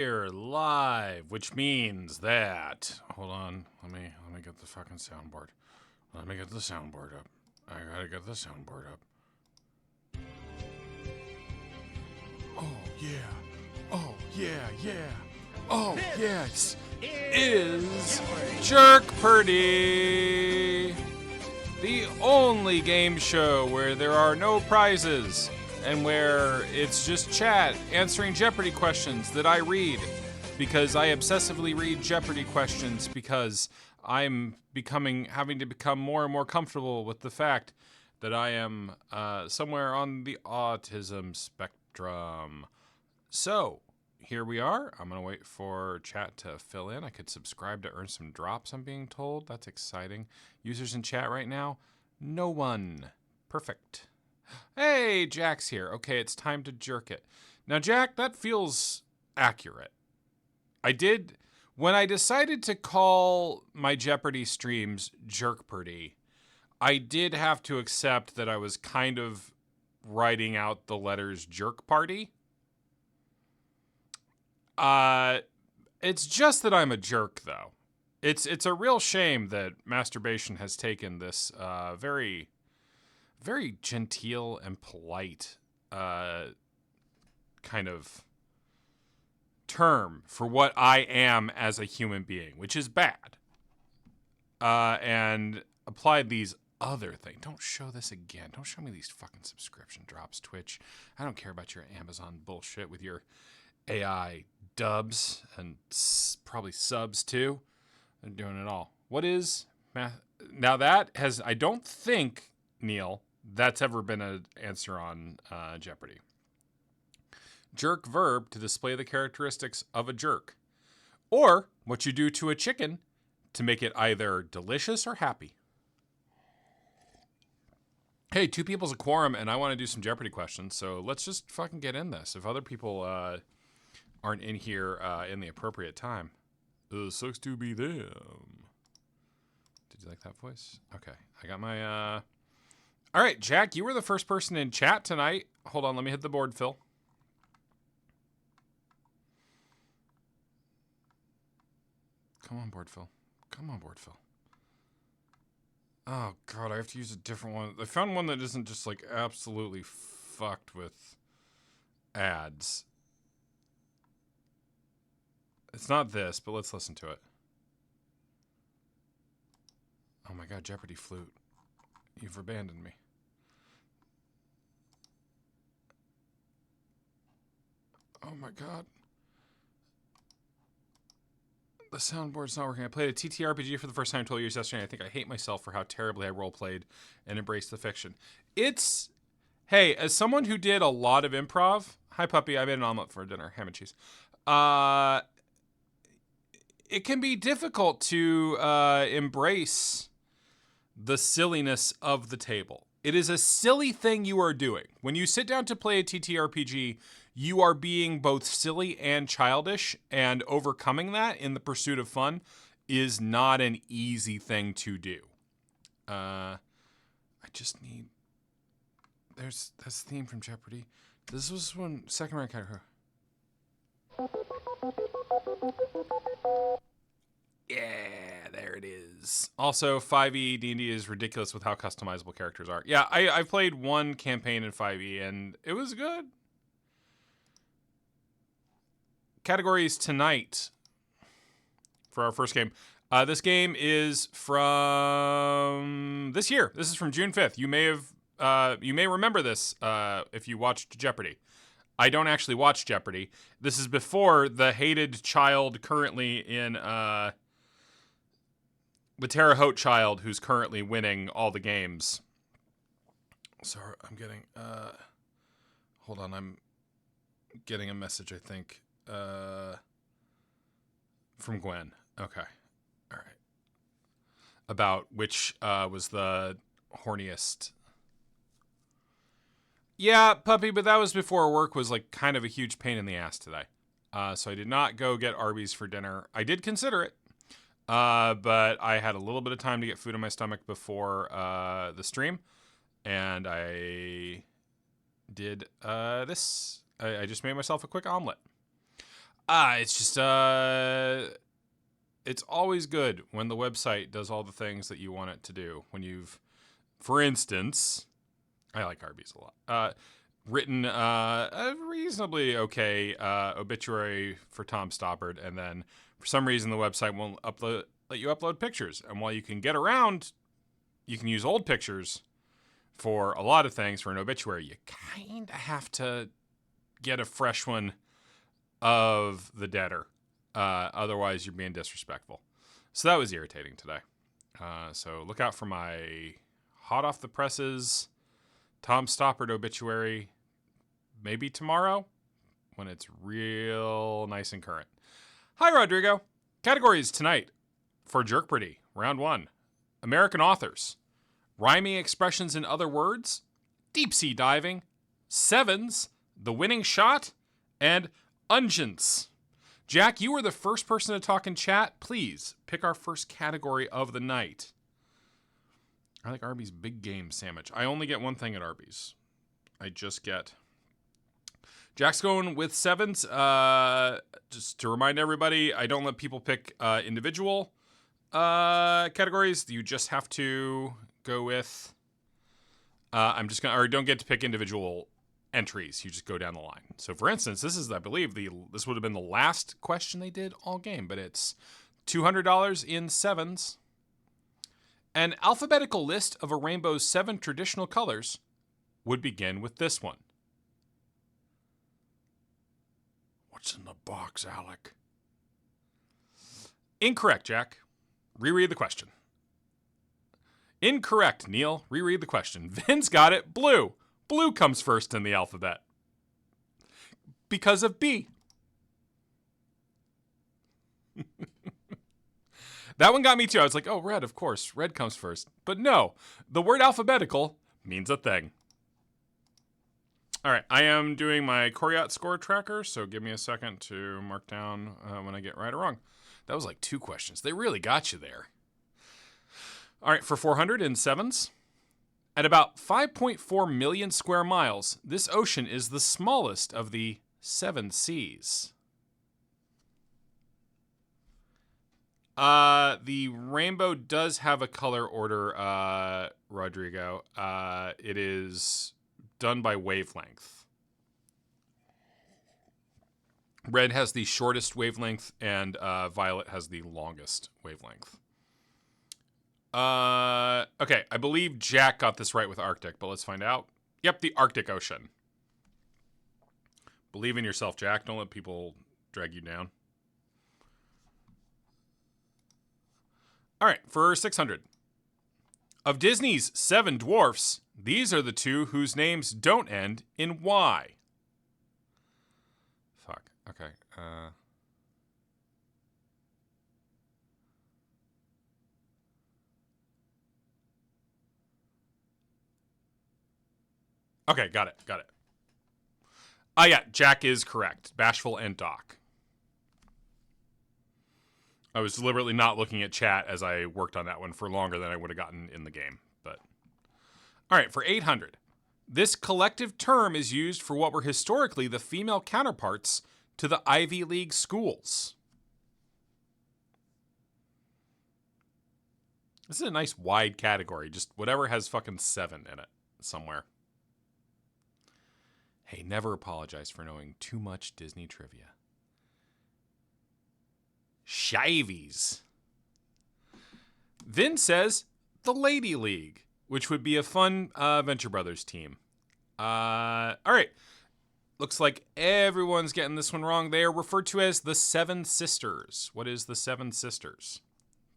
Here live, which means that hold on, let me get the fucking soundboard. Let me get the soundboard up. I gotta get the soundboard up. Oh yeah. Oh yeah, yeah. Oh yes. Is Jerk Purdy, the only game show where there are no prizes and where it's just chat answering Jeopardy questions that I read because I obsessively read Jeopardy questions because I'm having to become more and more comfortable with the fact that I am somewhere on the autism spectrum. So, here we are. I'm going to wait for chat to fill in. I could subscribe to earn some drops, I'm being told. That's exciting. Users in chat right now? No one. Perfect. Hey, Jack's here. Okay, it's time to jerk it. Now, Jack, that feels accurate. When I decided to call my Jeopardy streams Jerkpurdy, I did have to accept that I was kind of writing out the letters Jerk Party. It's just that I'm a jerk, though. It's a real shame that masturbation has taken this very, very genteel and polite kind of term for what I am as a human being, which is bad. And applied these other things. Don't show this again. Don't show me these fucking subscription drops, Twitch. I don't care about your Amazon bullshit with your AI dubs and probably subs too. They're doing it all. What is math? Now that has, I don't think, Neil, that's ever been an answer on Jeopardy. Jerk verb to display the characteristics of a jerk. Or what you do to a chicken to make it either delicious or happy. Hey, two people's a quorum and I want to do some Jeopardy questions, so let's just fucking get in this. If other people aren't in here in the appropriate time. Sucks to be them. Did you like that voice? Okay, I got my... All right, Jack, you were the first person in chat tonight. Hold on, let me hit the board, Phil. Come on board, Phil. Come on board, Phil. Oh, God, I have to use a different one. I found one that isn't just, like, absolutely fucked with ads. It's not this, but let's listen to it. Oh my God, Jeopardy flute. You've abandoned me. Oh my God. The soundboard's not working. I played a TTRPG for the first time 12 years yesterday. I think I hate myself for how terribly I roleplayed and embraced the fiction. Hey, as someone who did a lot of improv, hi puppy, I made an omelet for dinner, ham and cheese. It can be difficult to embrace the silliness of the table. It is a silly thing you are doing. When you sit down to play a TTRPG, you are being both silly and childish, and overcoming that in the pursuit of fun is not an easy thing to do. I just need... That's the theme from Jeopardy. This was when second round category. Yeah, there it is. Also, 5e D&D is ridiculous with how customizable characters are. Yeah, I've played one campaign in 5e, and it was good. Categories tonight for our first game. This game is from this year. This is from June 5th. You may remember this if you watched Jeopardy. I don't actually watch Jeopardy. This is before the hated child currently in... the Terre Haute child who's currently winning all the games. Sorry, I'm getting... hold on, I'm getting a message, I think. From Gwen. Okay. All right. About which was the horniest... Yeah, puppy, but that was before work was like kind of a huge pain in the ass today. So I did not go get Arby's for dinner. I did consider it. But I had a little bit of time to get food in my stomach before the stream, and I did this. I just made myself a quick omelet. It's just it's always good when the website does all the things that you want it to do. When you've, for instance, I like Arby's a lot. Written a reasonably okay obituary for Tom Stoppard, and then for some reason the website won't let you upload pictures. And while you can get around, you can use old pictures for a lot of things for an obituary. You kind of have to get a fresh one of the debtor. Otherwise, you're being disrespectful. So that was irritating today. So look out for my hot off the presses Tom Stoppard obituary, maybe tomorrow when it's real nice and current. Hi, Rodrigo. Categories tonight for Jerkpretty, round 1. American authors, rhyming expressions in other words, deep sea diving, sevens, the winning shot, and unguents. Jack, you were the first person to talk in chat. Please pick our first category of the night. I like Arby's big game sandwich. I only get one thing at Arby's. I just get... Jack's going with sevens. Just to remind everybody, I don't let people pick individual categories. You just have to go with... don't get to pick individual entries. You just go down the line. So for instance, this is, I believe, this would have been the last question they did all game, but it's $200 in sevens. An alphabetical list of a rainbow's 7 traditional colors would begin with this one. What's in the box, Alec? Incorrect, Jack. Reread the question. Incorrect, Neil. Reread the question. Vin's got it. Blue. Blue comes first in the alphabet. Because of B. That one got me too. I was like, oh, red, of course. Red comes first. But no, the word alphabetical means a thing. All right, I am doing my Coryat score tracker, so give me a second to mark down when I get right or wrong. That was like 2 questions. They really got you there. All right, for 400 in sevens. At about 5.4 million square miles, this ocean is the smallest of the 7 seas. The rainbow does have a color order, Rodrigo. It is done by wavelength. Red has the shortest wavelength, and violet has the longest wavelength. Okay, I believe Jack got this right with Arctic, but let's find out. Yep, the Arctic Ocean. Believe in yourself, Jack. Don't let people drag you down. All right, for 600. Of Disney's 7 dwarfs, these are the 2 whose names don't end in Y. Fuck. Okay. Okay, got it. Yeah, Jack is correct. Bashful and Doc. I was deliberately not looking at chat as I worked on that one for longer than I would have gotten in the game. But all right, for 800. This collective term is used for what were historically the female counterparts to the Ivy League schools. This is a nice wide category. Just whatever has fucking 7 in it somewhere. Hey, never apologize for knowing too much Disney trivia. Shivies. Vin says the Lady League, which would be a fun Venture Brothers team. All right. Looks like everyone's getting this one wrong. They are referred to as the Seven Sisters. What is the Seven Sisters?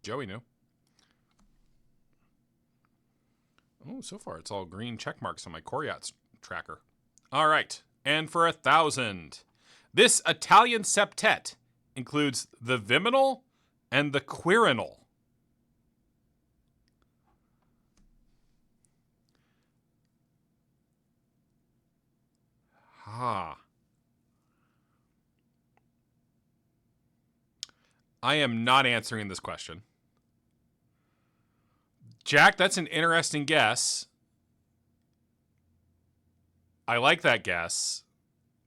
Joey knew. Oh, so far it's all green check marks on my Coryat tracker. All right. And for 1,000. This Italian septet includes the viminal and the quirinal. Ha. I am not answering this question. Jack, that's an interesting guess. I like that guess.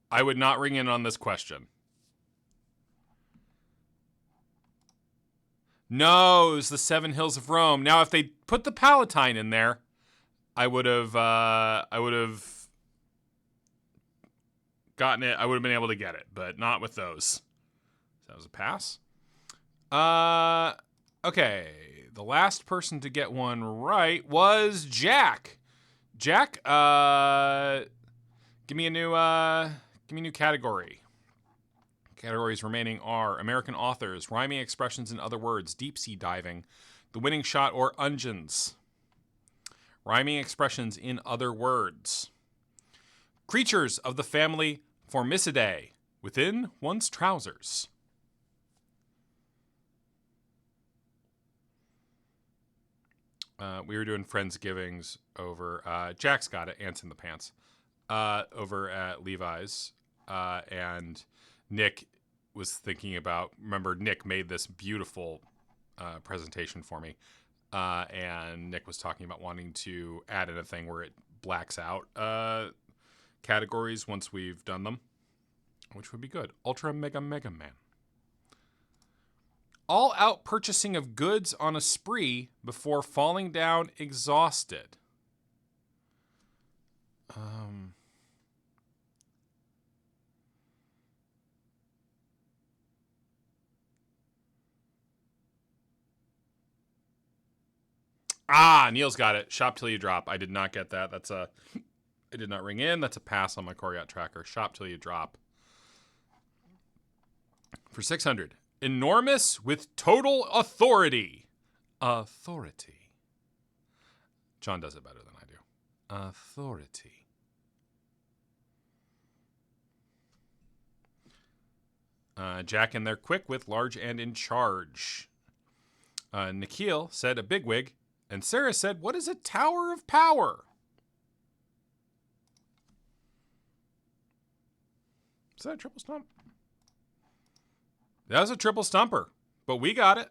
I would not ring in on this question. No, it was the Seven Hills of Rome. Now, if they put the Palatine in there, I would have gotten it. I would have been able to get it, but not with those. That was a pass. Okay. The last person to get one right was Jack. Jack, give me a new category. Categories remaining are American authors, rhyming expressions in other words, deep sea diving, the winning shot, or Ungeons. Rhyming expressions in other words. Creatures of the family Formicidae, within one's trousers. We were doing Friendsgivings over, Jack's got it, Ants in the Pants, over at Levi's, and Nick was thinking about, remember Nick made this beautiful presentation for me, and Nick was talking about wanting to add in a thing where it blacks out categories once we've done them, which would be good. Ultra Mega Mega Man. All out purchasing of goods on a spree before falling down exhausted. Neil's got it. Shop till you drop. I did not get that. It did not ring in. That's a pass on my Coryat tracker. Shop till you drop. For 600. Enormous with total authority. Authority. John does it better than I do. Authority. Jack in there quick with large and in charge. Nikhil said a bigwig. And Sarah said, what is a tower of power? Is that a triple stump? That was a triple stumper, but we got it.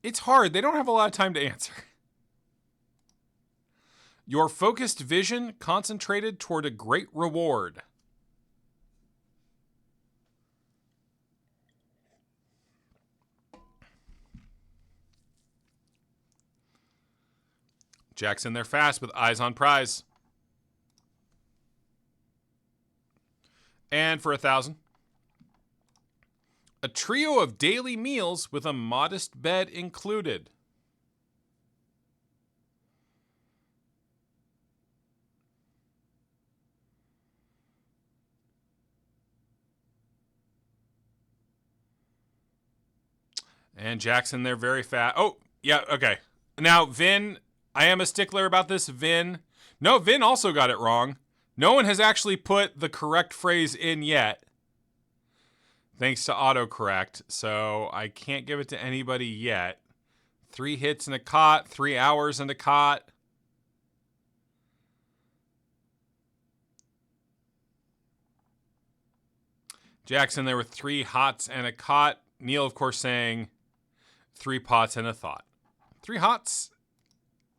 It's hard. They don't have a lot of time to answer. Your focused vision concentrated toward a great reward. Jack's in there fast with eyes on prize. And for 1,000. A trio of daily meals with a modest bed included. And Jackson there very fast. Oh, yeah, okay. Now, Vin, I am a stickler about this. Vin also got it wrong. No one has actually put the correct phrase in yet. Thanks to autocorrect, so I can't give it to anybody yet. 3 hits and a cot, 3 hours and a cot. Jackson there with 3 hots and a cot. Neil, of course, saying 3 pots and a thought. 3 hots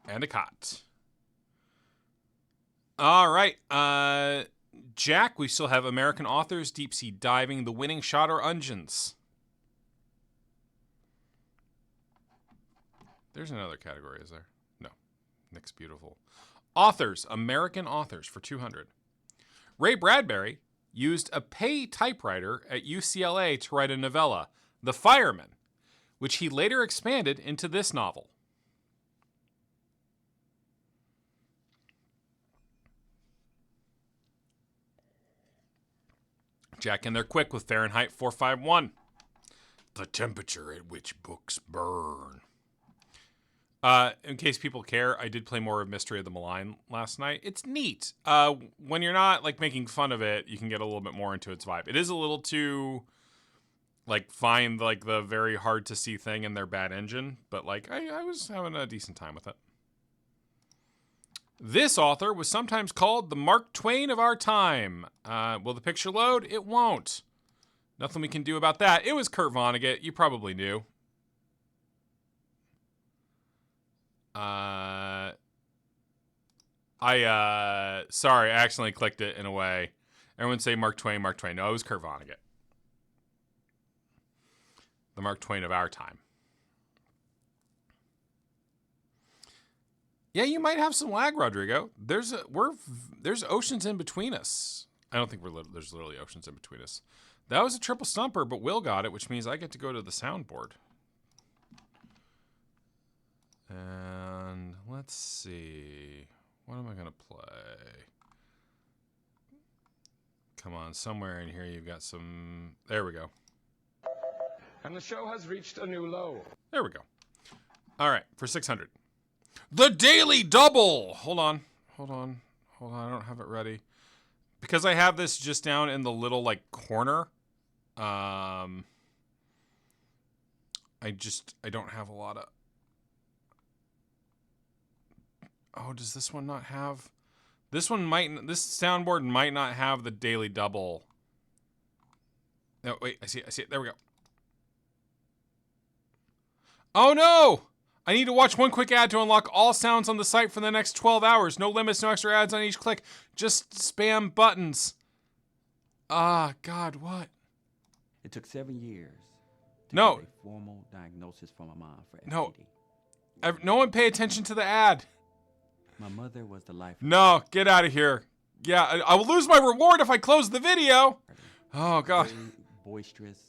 and a cot. All right. Jack, we still have American authors, deep sea diving, the winning shot, or Ungeons. There's another category, is there? No. Nick's beautiful. Authors, American authors for 200. Ray Bradbury used a Pei typewriter at UCLA to write a novella, The Fireman, which he later expanded into this novel. Jack in there quick with Fahrenheit 451. The temperature at which books burn. In case people care, I did play more of Mystery of the Malign last night. It's neat. When you're not like making fun of it, you can get a little bit more into its vibe. It is a little too like find like the very hard to see thing in their bad engine, but like I was having a decent time with it. This author was sometimes called the Mark Twain of our time. Will the picture load? It won't. Nothing we can do about that. It was Kurt Vonnegut. You probably knew. Sorry, I accidentally clicked it in a way. Everyone say Mark Twain, Mark Twain. No, it was Kurt Vonnegut. the Mark Twain of our time. Yeah, you might have some lag, Rodrigo. There's oceans in between us. I don't think there's literally oceans in between us. That was a triple stumper, but Will got it, which means I get to go to the soundboard. And let's see. What am I going to play? Come on, somewhere in here you've got some... There we go. And the show has reached a new low. There we go. All right, for 600. The Daily Double! Hold on. I don't have it ready. Because I have this just down in the little, like, corner. I don't have a lot of... Oh, does this one not have... This soundboard might not have the Daily Double. No, wait, I see it. There we go. Oh, no! I need to watch one quick ad to unlock all sounds on the site for the next 12 hours. No limits, no extra ads on each click. Just spam buttons. Ah, God, what? It took 7 years to No. get a formal diagnosis from my mom for FTD. No. No one pay attention to the ad. My mother was the life. No, get out of here. Yeah, I will lose my reward if I close the video. Oh, God. Very boisterous.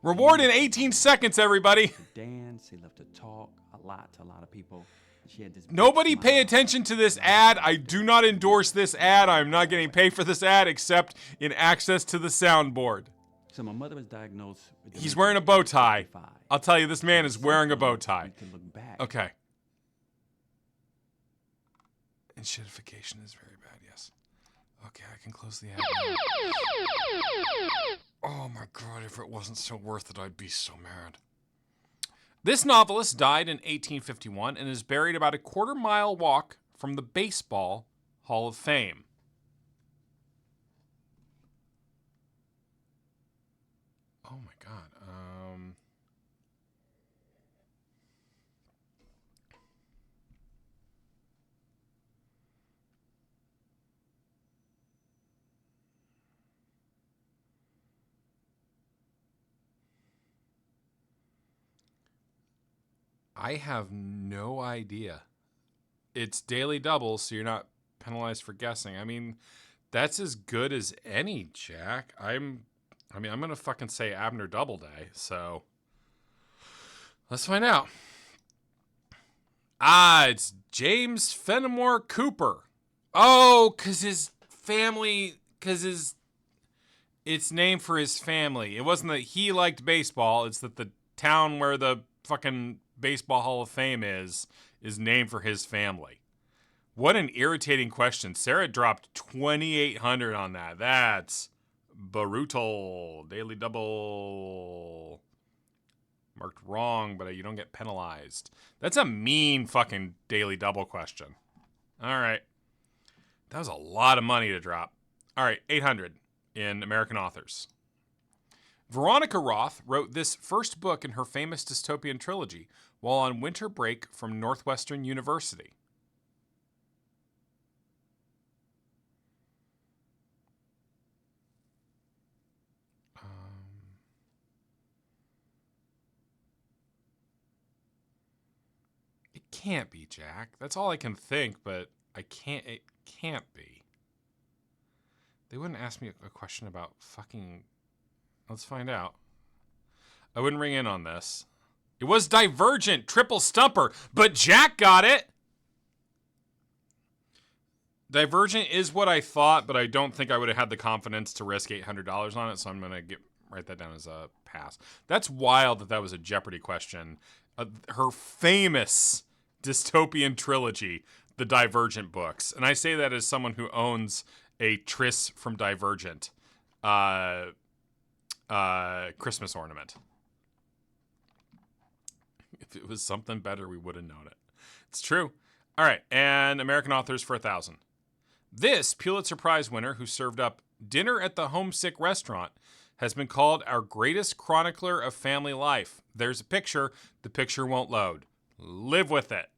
Reward in 18 seconds, everybody. To dance, she loved to talk a lot to a lot of people. She had this Nobody big pay smile. attention to this ad. I do not endorse this ad. I'm not getting paid for this ad except in access to the soundboard. So my mother was diagnosed with He's dementia wearing a at bow tie. 55. I'll tell you, this man is wearing a bow tie. We can look back. Okay. Enshittification is very bad, yes. Okay, I can close the ad now. Oh my God, if it wasn't so worth it, I'd be so mad. This novelist died in 1851 and is buried about a quarter-mile walk from the Baseball Hall of Fame. Oh my God. I have no idea. It's Daily Double, so you're not penalized for guessing. I mean, that's as good as any, Jack. I'm going to fucking say Abner Doubleday, so let's find out. Ah, it's James Fenimore Cooper. Oh, because it's named for his family. It wasn't that he liked baseball, it's that the town where the fucking Baseball Hall of Fame is named for his family. What an irritating question. Sarah dropped 2,800 on that. That's brutal. Daily Double. Marked wrong, but you don't get penalized. That's a mean fucking Daily Double question. All right. That was a lot of money to drop. All right, 800 in American authors. Veronica Roth wrote this first book in her famous dystopian trilogy while on winter break from Northwestern University. It can't be, Jack. That's all I can think, but it can't be. They wouldn't ask me a question about fucking... Let's find out. I wouldn't ring in on this. It was Divergent, triple stumper, but Jack got it. Divergent is what I thought, but I don't think I would have had the confidence to risk $800 on it, so I'm going to write that down as a pass. That's wild that was a Jeopardy question. Her famous dystopian trilogy, the Divergent books. And I say that as someone who owns a Triss from Divergent Christmas ornament. If it was something better, we would have known it. It's true. All right, and American authors for 1,000. This Pulitzer Prize winner who served up dinner at the Homesick restaurant has been called our greatest chronicler of family life. There's a picture. The picture won't load. Live with it.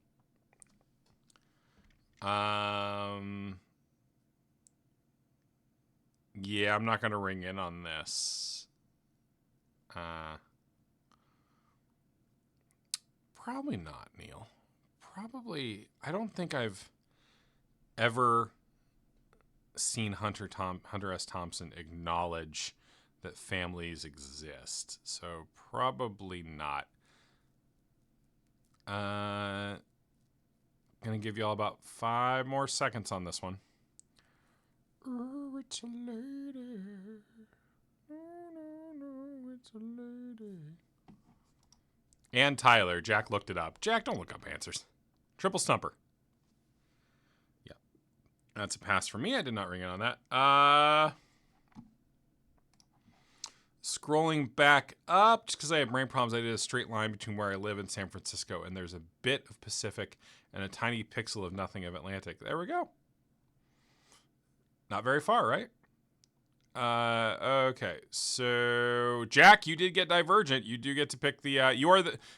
Yeah, I'm not going to ring in on this. Probably not, Neil. Probably, I don't think I've ever seen Hunter S. Thompson acknowledge that families exist. So probably not. Gonna give you all about 5 more seconds on this one. Oh, it's a lady. No, it's a lady. And Tyler. Jack looked it up. Jack, don't look up answers. Triple stumper. Yeah. That's a pass for me. I did not ring it on that. Scrolling back up, just because I have brain problems, I did a straight line between where I live and San Francisco, and there's a bit of Pacific and a tiny pixel of nothing of Atlantic. There we go. Not very far, right? Okay, so Jack, you did get Divergent. You do get to pick the.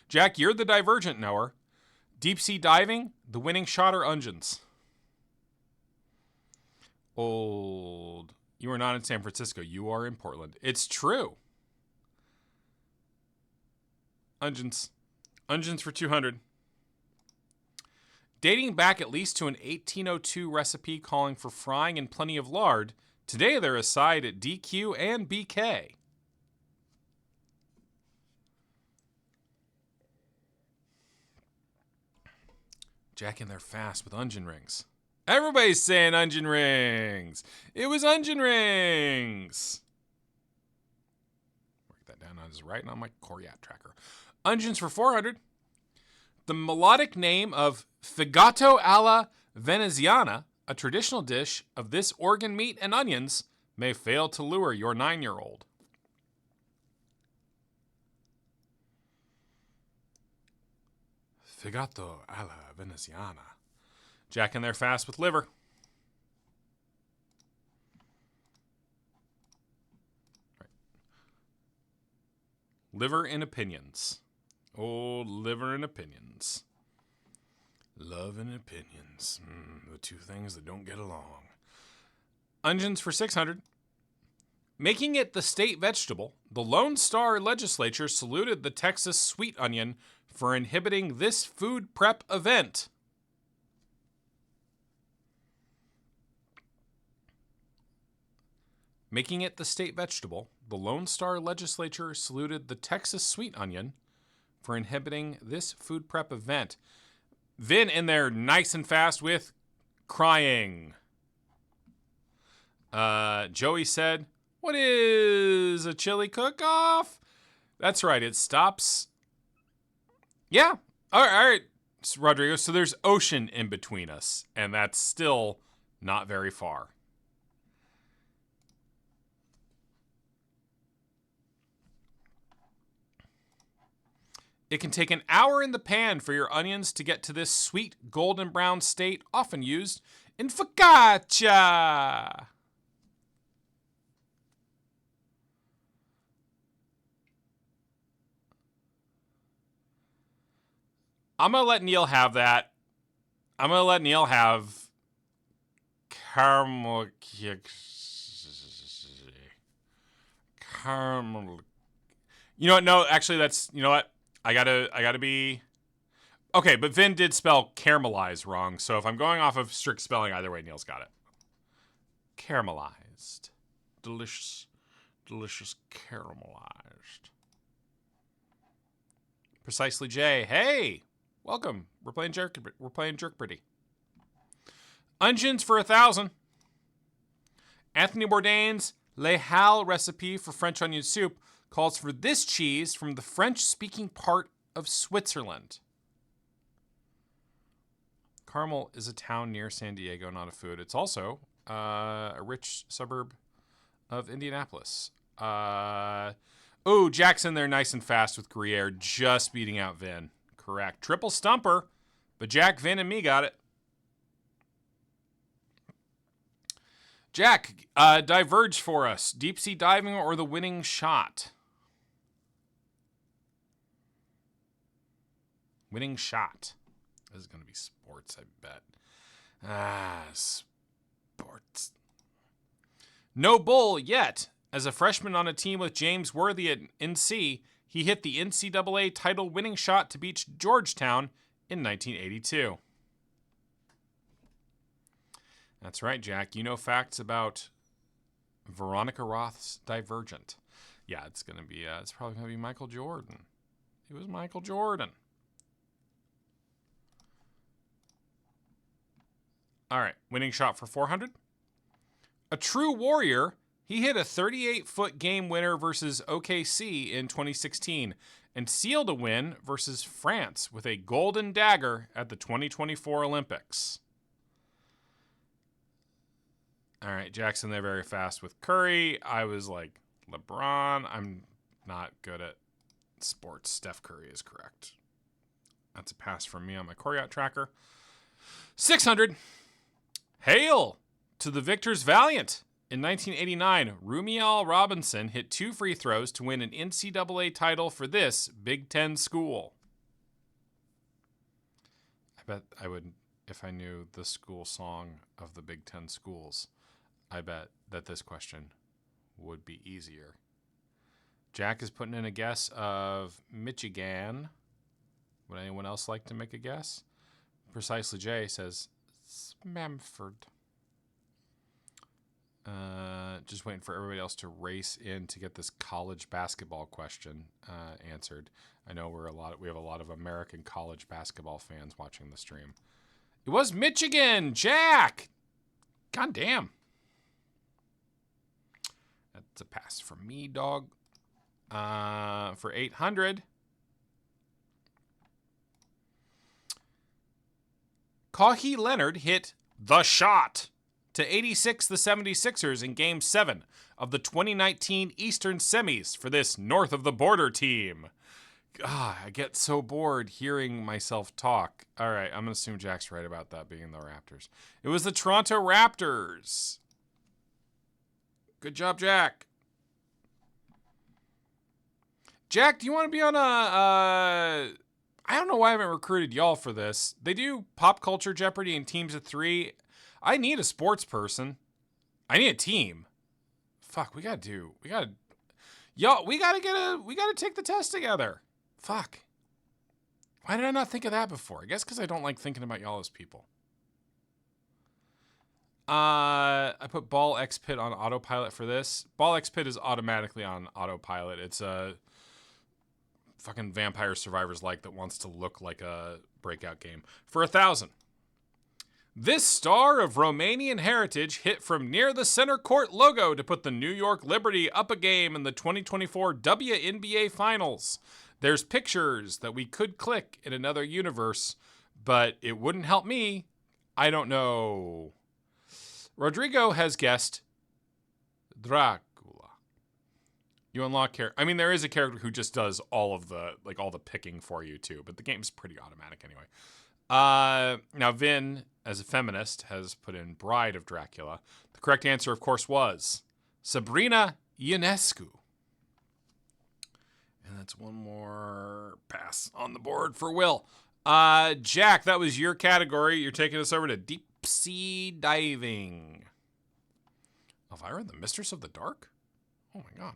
Jack. You're the Divergent knower. Deep sea diving, the winning shot or Ungans. Old. You are not in San Francisco. You are in Portland. It's true. Ungans. Ungans for 200. Dating back at least to an 1802 recipe calling for frying in plenty of lard, today they're a side at DQ and BK. Jack in there fast with onion rings. Everybody's saying onion rings. It was onion rings. Work that down on his right and on my Coriat tracker. Onions for 400. The melodic name of Fegato alla Veneziana, a traditional dish of this organ meat and onions, may fail to lure your 9-year-old. Fegato alla Veneziana. Jack in there fast with liver. Right. Liver and opinions. Oh, liver and opinions. Love and opinions. The two things that don't get along. Onions for 600. Making it the state vegetable, the Lone Star legislature saluted the Texas sweet onion for inhibiting this food prep event. Making it the state vegetable, the Lone Star legislature saluted the Texas sweet onion for inhibiting this food prep event. Vin in there nice and fast with crying. Joey said, what is a chili cook-off? That's right, it stops. Yeah, all right, Rodrigo. So there's ocean in between us, and that's still not very far. It can take an hour in the pan for your onions to get to this sweet golden brown state, often used in focaccia. I'm going to let Neil have that. I'm going to let Neil have caramel. You know what? No, actually, that's, you know what? I gotta be... Okay, but Vin did spell caramelize wrong, so if I'm going off of strict spelling, either way, Neil's got it. Caramelized. Delicious, delicious caramelized. Precisely J. Hey! Welcome. We're playing Jerk Pretty. Onions for 1,000. Anthony Bourdain's Le Hal recipe for French onion soup calls for this cheese from the French-speaking part of Switzerland. Carmel is a town near San Diego, not a food. It's also a rich suburb of Indianapolis. Jackson there nice and fast with Gruyere, just beating out Vin. Correct. Triple stumper, but Jack, Vin, and me got it. Jack, diverge for us. Deep sea diving or the winning shot? Winning shot. This is going to be sports, I bet. Sports. No bull yet. As a freshman on a team with James Worthy at NC, he hit the NCAA title winning shot to beat Georgetown in 1982. That's right, Jack. You know facts about Veronica Roth's Divergent. Yeah, it's probably gonna be Michael Jordan. It was Michael Jordan. All right, winning shot for 400. A true warrior, he hit a 38-foot game winner versus OKC in 2016 and sealed a win versus France with a golden dagger at the 2024 Olympics. All right, Jackson, they're very fast with Curry. I was like, LeBron. I'm not good at sports. Steph Curry is correct. That's a pass from me on my Coryot tracker. 600. Hail to the victors valiant. In 1989, Rumiel Robinson hit 2 free throws to win an NCAA title for this Big Ten school. I bet I would, if I knew the school song of the Big Ten schools, I bet that this question would be easier. Jack is putting in a guess of Michigan. Would anyone else like to make a guess? Precisely Jay says Smamford. Just waiting for everybody else to race in to get this college basketball question answered. I know we have a lot of American college basketball fans watching the stream. It was Michigan, Jack. God damn. That's a pass from me, dog. For 800. Kawhi Leonard hit the shot to 86 the 76ers in Game 7 of the 2019 Eastern Semis for this north of the border team. God, I get so bored hearing myself talk. All right, I'm going to assume Jack's right about that being the Raptors. It was the Toronto Raptors. Good job, Jack. Jack, do you want to be on I don't know why I haven't recruited y'all for this. They do Pop Culture Jeopardy in teams of 3. I need a sports person. I need a team. Fuck, we gotta take the test together. Fuck. Why did I not think of that before? I guess because I don't like thinking about y'all as people. I put Ball X Pit on autopilot for this. Ball X Pit is automatically on autopilot. It's a fucking Vampire Survivors like that wants to look like a breakout game. For 1,000. This star of Romanian heritage hit from near the center court logo to put the New York Liberty up a game in the 2024 WNBA Finals. There's pictures that we could click in another universe, but it wouldn't help me. I don't know. Rodrigo has guessed Dracula. You unlock there is a character who just does all the picking for you too, but the game's pretty automatic anyway. Now Vin, as a feminist, has put in Bride of Dracula. The correct answer, of course, was Sabrina Ionescu. And that's one more pass on the board for Will. Jack, that was your category. You're taking us over to deep sea diving. Elvira, the Mistress of the Dark? Oh my God.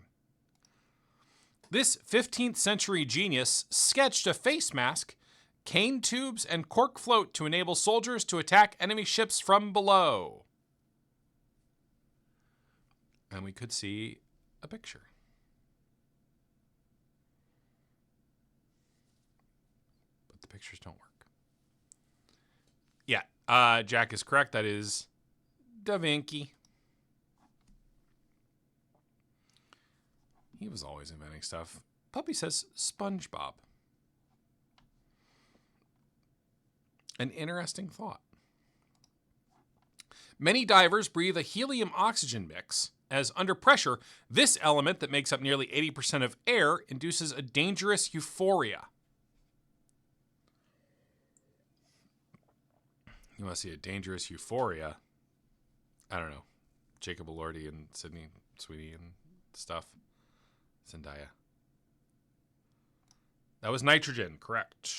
This 15th century genius sketched a face mask, cane tubes, and cork float to enable soldiers to attack enemy ships from below. And we could see a picture. But the pictures don't work. Yeah, Jack is correct. That is Da Vinci. He was always inventing stuff. Puppy says SpongeBob. An interesting thought. Many divers breathe a helium-oxygen mix, as under pressure, this element that makes up nearly 80% of air induces a dangerous euphoria. You want to see a dangerous euphoria? I don't know. Jacob Elordi and Sydney Sweeney and stuff. Zendaya. That was nitrogen, correct.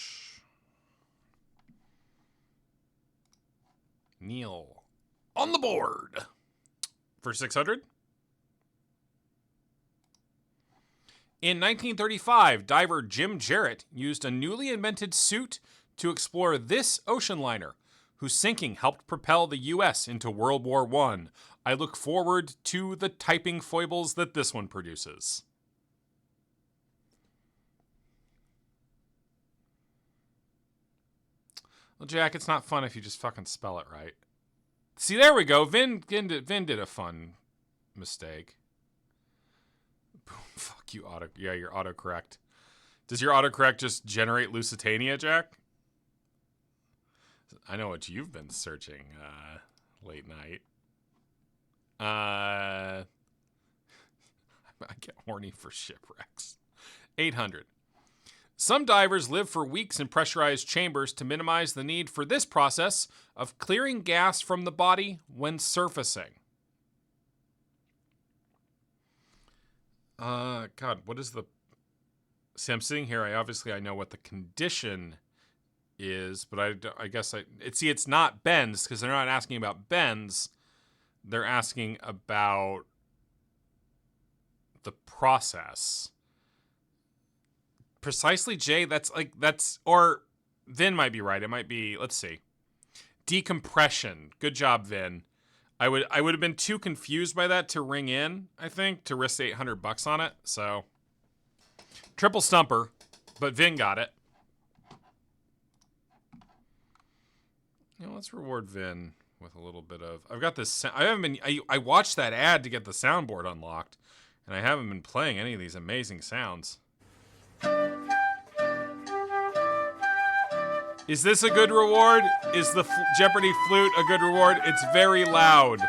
Neil on the board for 600. In 1935, diver Jim Jarrett used a newly invented suit to explore this ocean liner, whose sinking helped propel the U.S. into World War I. I look forward to the typing foibles that this one produces. Well, Jack, it's not fun if you just fucking spell it right. See, there we go. Vin did a fun mistake. Boom, fuck you, yeah, your autocorrect. Does your autocorrect just generate Lusitania, Jack? I know what you've been searching late night. I get horny for shipwrecks. 800. Some divers live for weeks in pressurized chambers to minimize the need for this process of clearing gas from the body when surfacing. God, what is the... See, I'm sitting here. I know what the condition is, but I guess it's not bends, because they're not asking about bends. They're asking about the process. Precisely, Jay. Or Vin might be right. It might be, let's see, decompression. Good job, Vin. I would have been too confused by that to ring in, I think, to risk $800 on it. So, triple stumper, but Vin got it. Let's reward Vin with a little bit of... I've got this... I watched that ad to get the soundboard unlocked, and I haven't been playing any of these amazing sounds. Is this a good reward? Is the Jeopardy flute a good reward? It's very loud.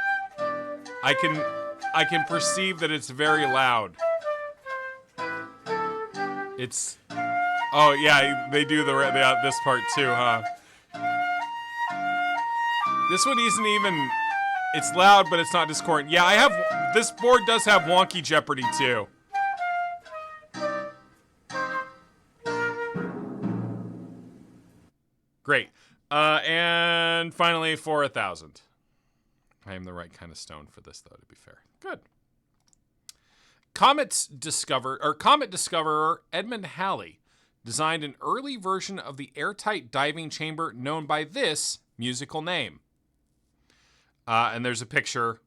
I can perceive that it's very loud. It's... Oh, yeah, they do this part too, huh? This one isn't even... It's loud, but it's not discordant. Yeah, this board does have wonky Jeopardy too. Great. And finally, for 1,000. I am the right kind of stone for this, though, to be fair. Good. Comet discoverer Edmund Halley designed an early version of the airtight diving chamber known by this musical name. And there's a picture.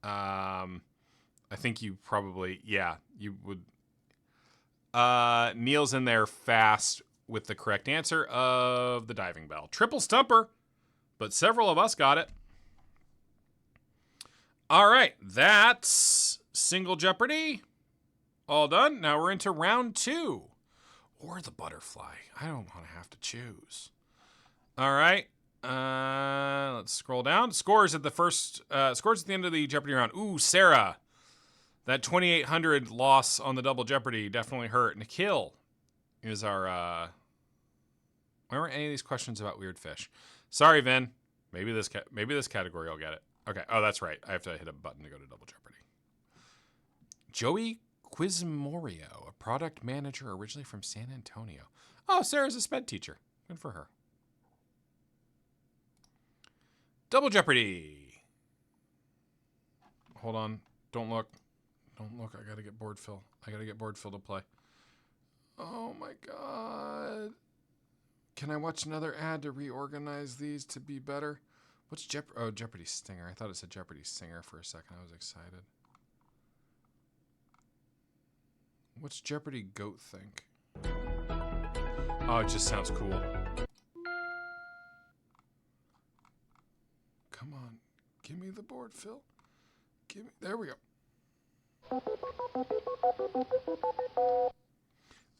I think you probably, you would. Neil's in there fast with the correct answer of the diving bell. Triple stumper, but several of us got it. All right, that's single Jeopardy. All done. Now we're into round 2. Or the butterfly. I don't want to have to choose. All right. Let's scroll down. Scores at the end of the Jeopardy round. Ooh, Sarah. That 2,800 loss on the double Jeopardy definitely hurt. Nikhil is our, why weren't any of these questions about weird fish? Sorry, Vin. Maybe this category will get it. Okay. Oh, that's right. I have to hit a button to go to double Jeopardy. Joey Quizmorio, a product manager originally from San Antonio. Oh, Sarah's a sped teacher. Good for her. Double Jeopardy. Hold on. Don't look. Don't look. I gotta get board fill. To play. Oh my god. Can I watch another ad to reorganize these to be better? What's Jeopardy Stinger. I thought it said Jeopardy Singer for a second. I was excited. What's Jeopardy Goat think? Oh, it just sounds cool. Come on. Give me the board, Phil. There we go.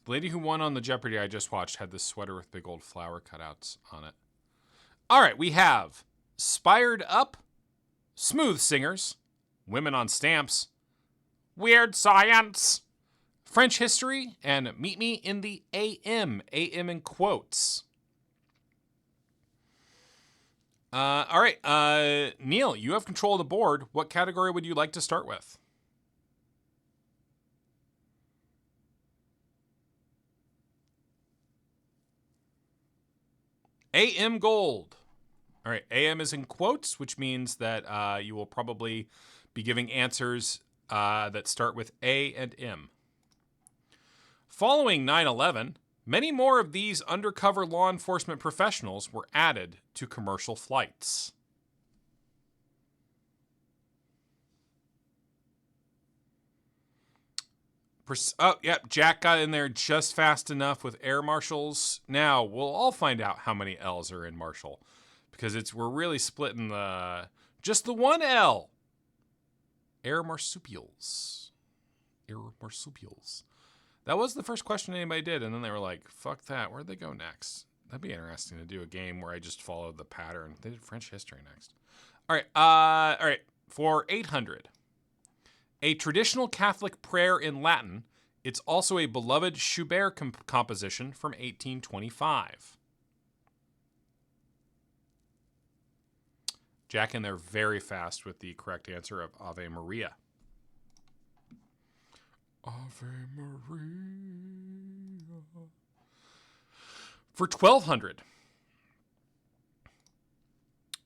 The lady who won on the Jeopardy I just watched had this sweater with big old flower cutouts on it. All right, we have Spired Up, Smooth Singers, Women on Stamps, Weird Science, French History, and Meet Me in the AM. AM in quotes. All right, Neil, you have control of the board. What category would you like to start with? AM Gold. All right, AM is in quotes, which means that you will probably be giving answers that start with A and M. Following 9/11, many more of these undercover law enforcement professionals were added to commercial flights. Oh, yep, Jack got in there just fast enough with air marshals. Now, we'll all find out how many L's are in Marshall, because we're really splitting just the one L. Air marsupials. Air marsupials. That was the first question anybody did, and then they were like, fuck that, where'd they go next? That'd be interesting to do a game where I just followed the pattern. They did French history next. All right, for 800. A traditional Catholic prayer in Latin, it's also a beloved Schubert composition from 1825. Jack in there very fast with the correct answer of Ave Maria. Ave Maria. For 1200.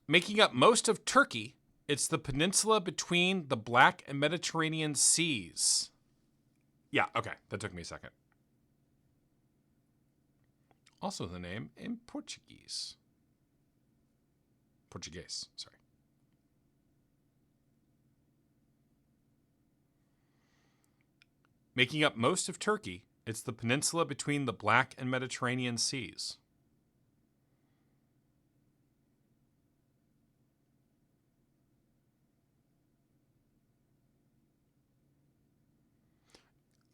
Making up most of Turkey, it's the peninsula between the Black and Mediterranean Seas. Yeah, okay. That took me a second. Also the name in Portuguese. Sorry. Making up most of Turkey, it's the peninsula between the Black and Mediterranean Seas.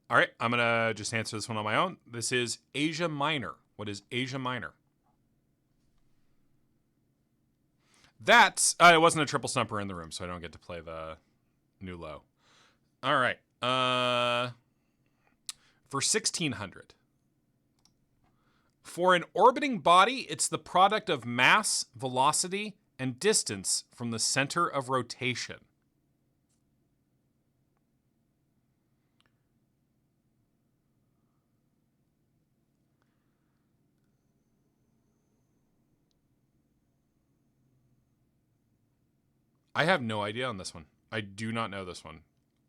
All right, I'm going to just answer this one on my own. This is Asia Minor. What is Asia Minor? That's, it wasn't a triple stumper in the room, so I don't get to play the new low. All right. For 1600. For an orbiting body, it's the product of mass, velocity, and distance from the center of rotation. I have no idea on this one. I do not know this one.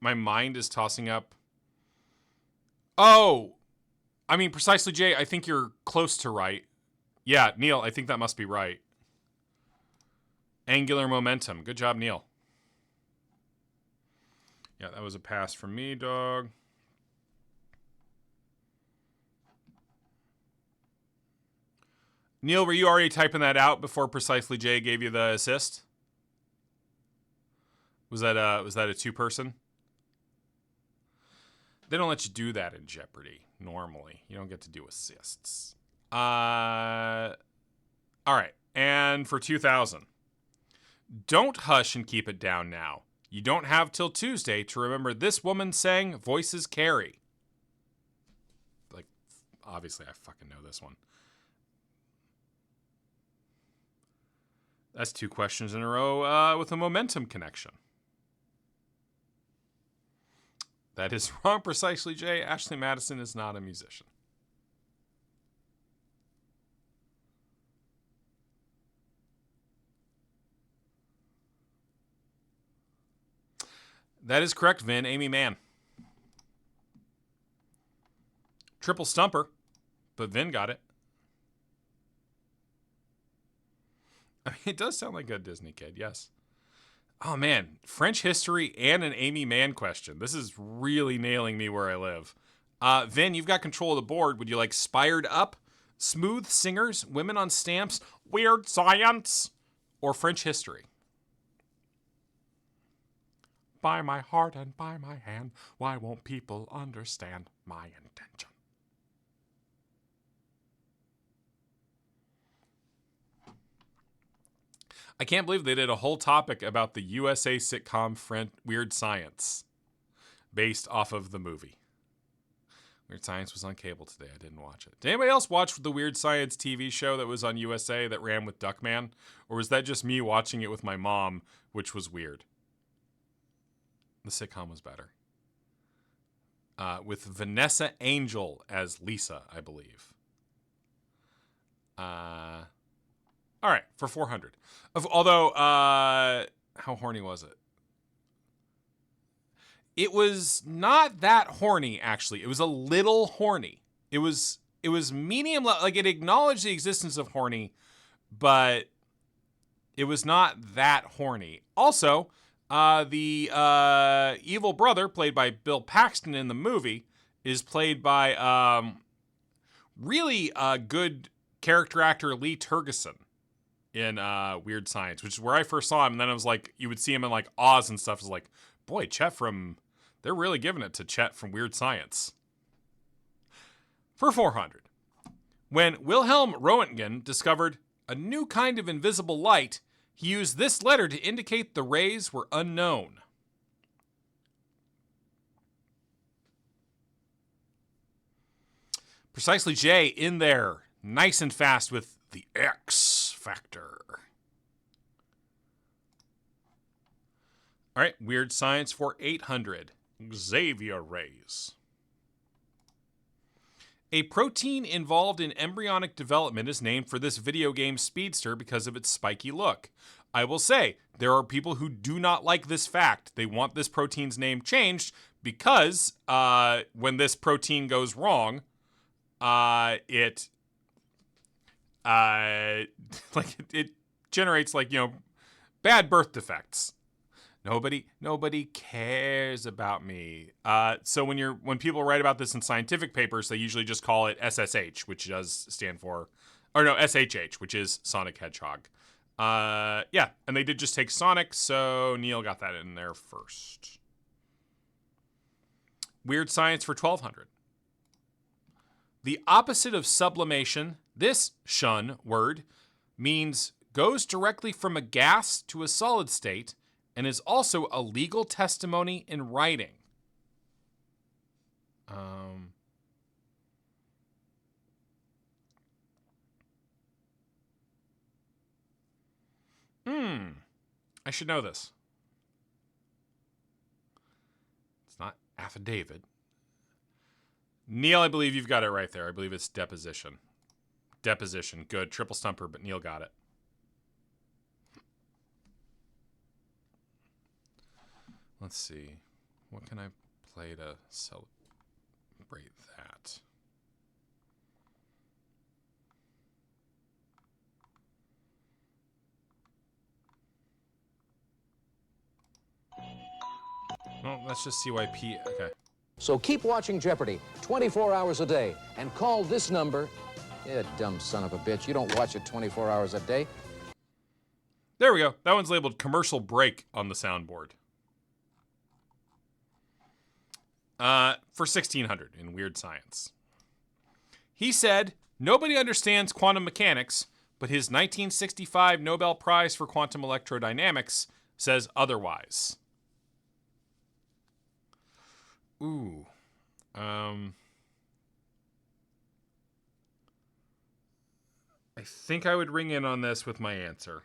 My mind is tossing up. Oh, I mean, precisely, Jay, I think you're close to right. Yeah, Neil, I think that must be right. Angular momentum. Good job, Neil. Yeah, that was a pass from me, dog. Neil, were you already typing that out before Precisely Jay gave you the assist? Was that a two-person? They don't let you do that in Jeopardy normally. You don't get to do assists. All right. And for 2000. Don't hush and keep it down now. You don't have till Tuesday to remember this woman sang Voices Carry. Like, obviously I fucking know this one. That's two questions in a row with a momentum connection. That is wrong, Precisely, Jay. Ashley Madison is not a musician. That is correct, Vin. Amy Mann. Triple stumper, but Vin got it. I mean, it does sound like a Disney kid, yes. Oh, man. French history and an Amy Mann question. This is really nailing me where I live. Vin, you've got control of the board. Would you like Spired Up, Smooth Singers, Women on Stamps, Weird Science, or French history? By my heart and by my hand, why won't people understand my intention? I can't believe they did a whole topic about the USA sitcom Weird Science based off of the movie. Weird Science was on cable today. I didn't watch it. Did anybody else watch the Weird Science TV show that was on USA that ran with Duckman? Or was that just me watching it with my mom, which was weird? The sitcom was better. With Vanessa Angel as Lisa, I believe. All right, for 400. Although, how horny was it? It was not that horny, actually. It was a little horny. It was medium, like it acknowledged the existence of horny, but it was not that horny. Also, the evil brother, played by Bill Paxton in the movie, is played by really good character actor Lee Tergesen in Weird Science, which is where I first saw him. And then I was like, you would see him in like Oz and stuff. It's like, boy, Chet from... They're really giving it to Chet from Weird Science. For 400. When Wilhelm Röntgen discovered a new kind of invisible light, he used this letter to indicate the rays were unknown. Precisely J in there, nice and fast with the X factor. All right, Weird Science for 800. Xavier rays. A protein involved in embryonic development is named for this video game speedster because of its spiky look. I will say, there are people who do not like this fact. They want this protein's name changed because when this protein goes wrong, it generates bad birth defects. Nobody cares about me. So when people write about this in scientific papers, they usually just call it SSH, which does stand for, or no, SHH, which is Sonic Hedgehog. Yeah, and they did just take Sonic, so Neil got that in there first. Weird Science for 1200. The opposite of sublimation, this shun word, means goes directly from a gas to a solid state and is also a legal testimony in writing. I should know this. It's not affidavit. Neil, I believe you've got it right there. I believe it's deposition. Deposition. Good. Triple stumper, but Neil got it. Let's see. What can I play to celebrate that? Well, let's just see why P... Okay. So keep watching Jeopardy 24 hours a day and call this number. Yeah, dumb son of a bitch. You don't watch it 24 hours a day. There we go. That one's labeled commercial break on the soundboard. For 1600 in Weird Science. He said, nobody understands quantum mechanics, but his 1965 Nobel Prize for Quantum Electrodynamics says otherwise. Ooh. I think I would ring in on this with my answer.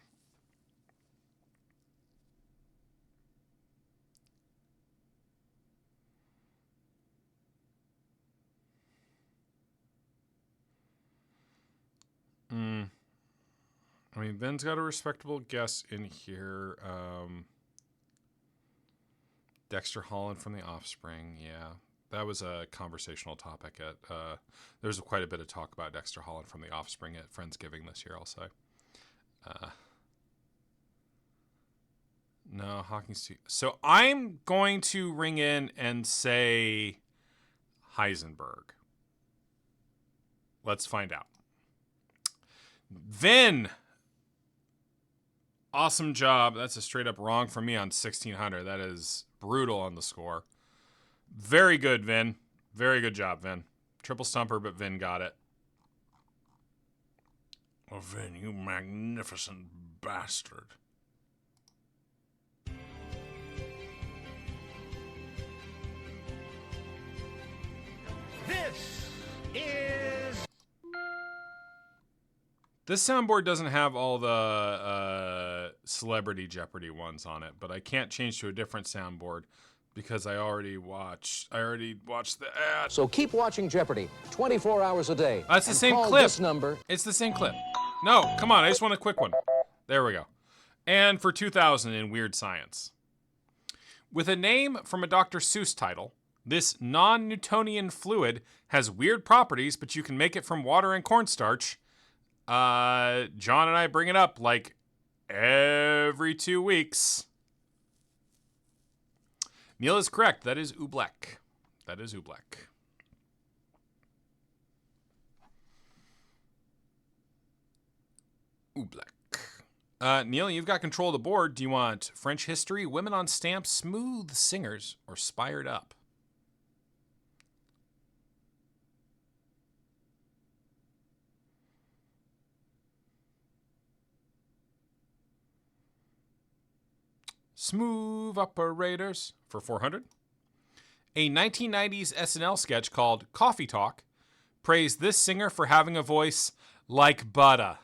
I mean, Ben's got a respectable guess in here. Dexter Holland from The Offspring. Yeah, that was a conversational topic at... there was quite a bit of talk about Dexter Holland from The Offspring at Friendsgiving this year, I'll say. No, Hawking's too... So I'm going to ring in and say Heisenberg. Let's find out. Vin! Awesome job. That's a straight up wrong from me on 1600. That is brutal on the score. Very good, Vin. Very good job, Vin. Triple stumper, but Vin got it. Oh, Vin, you magnificent bastard. This is... This soundboard doesn't have all the Celebrity Jeopardy ones on it, but I can't change to a different soundboard because I already watched the ad. So keep watching Jeopardy 24 hours a day. That's the and same call clip. This number. It's the same clip. No, come on. I just want a quick one. There we go. And for 2000 in Weird Science. With a name from a Dr. Seuss title, this non-Newtonian fluid has weird properties, but you can make it from water and cornstarch. John and I bring it up like every 2 weeks. Neil is correct. That is oobleck. That is oobleck. Oobleck. Neil, you've got control of the board. Do you want French history, women on stamps, smooth singers, or spired up? Smooth operators for 400. A 1990s SNL sketch called Coffee Talk praised this singer for having a voice like butter.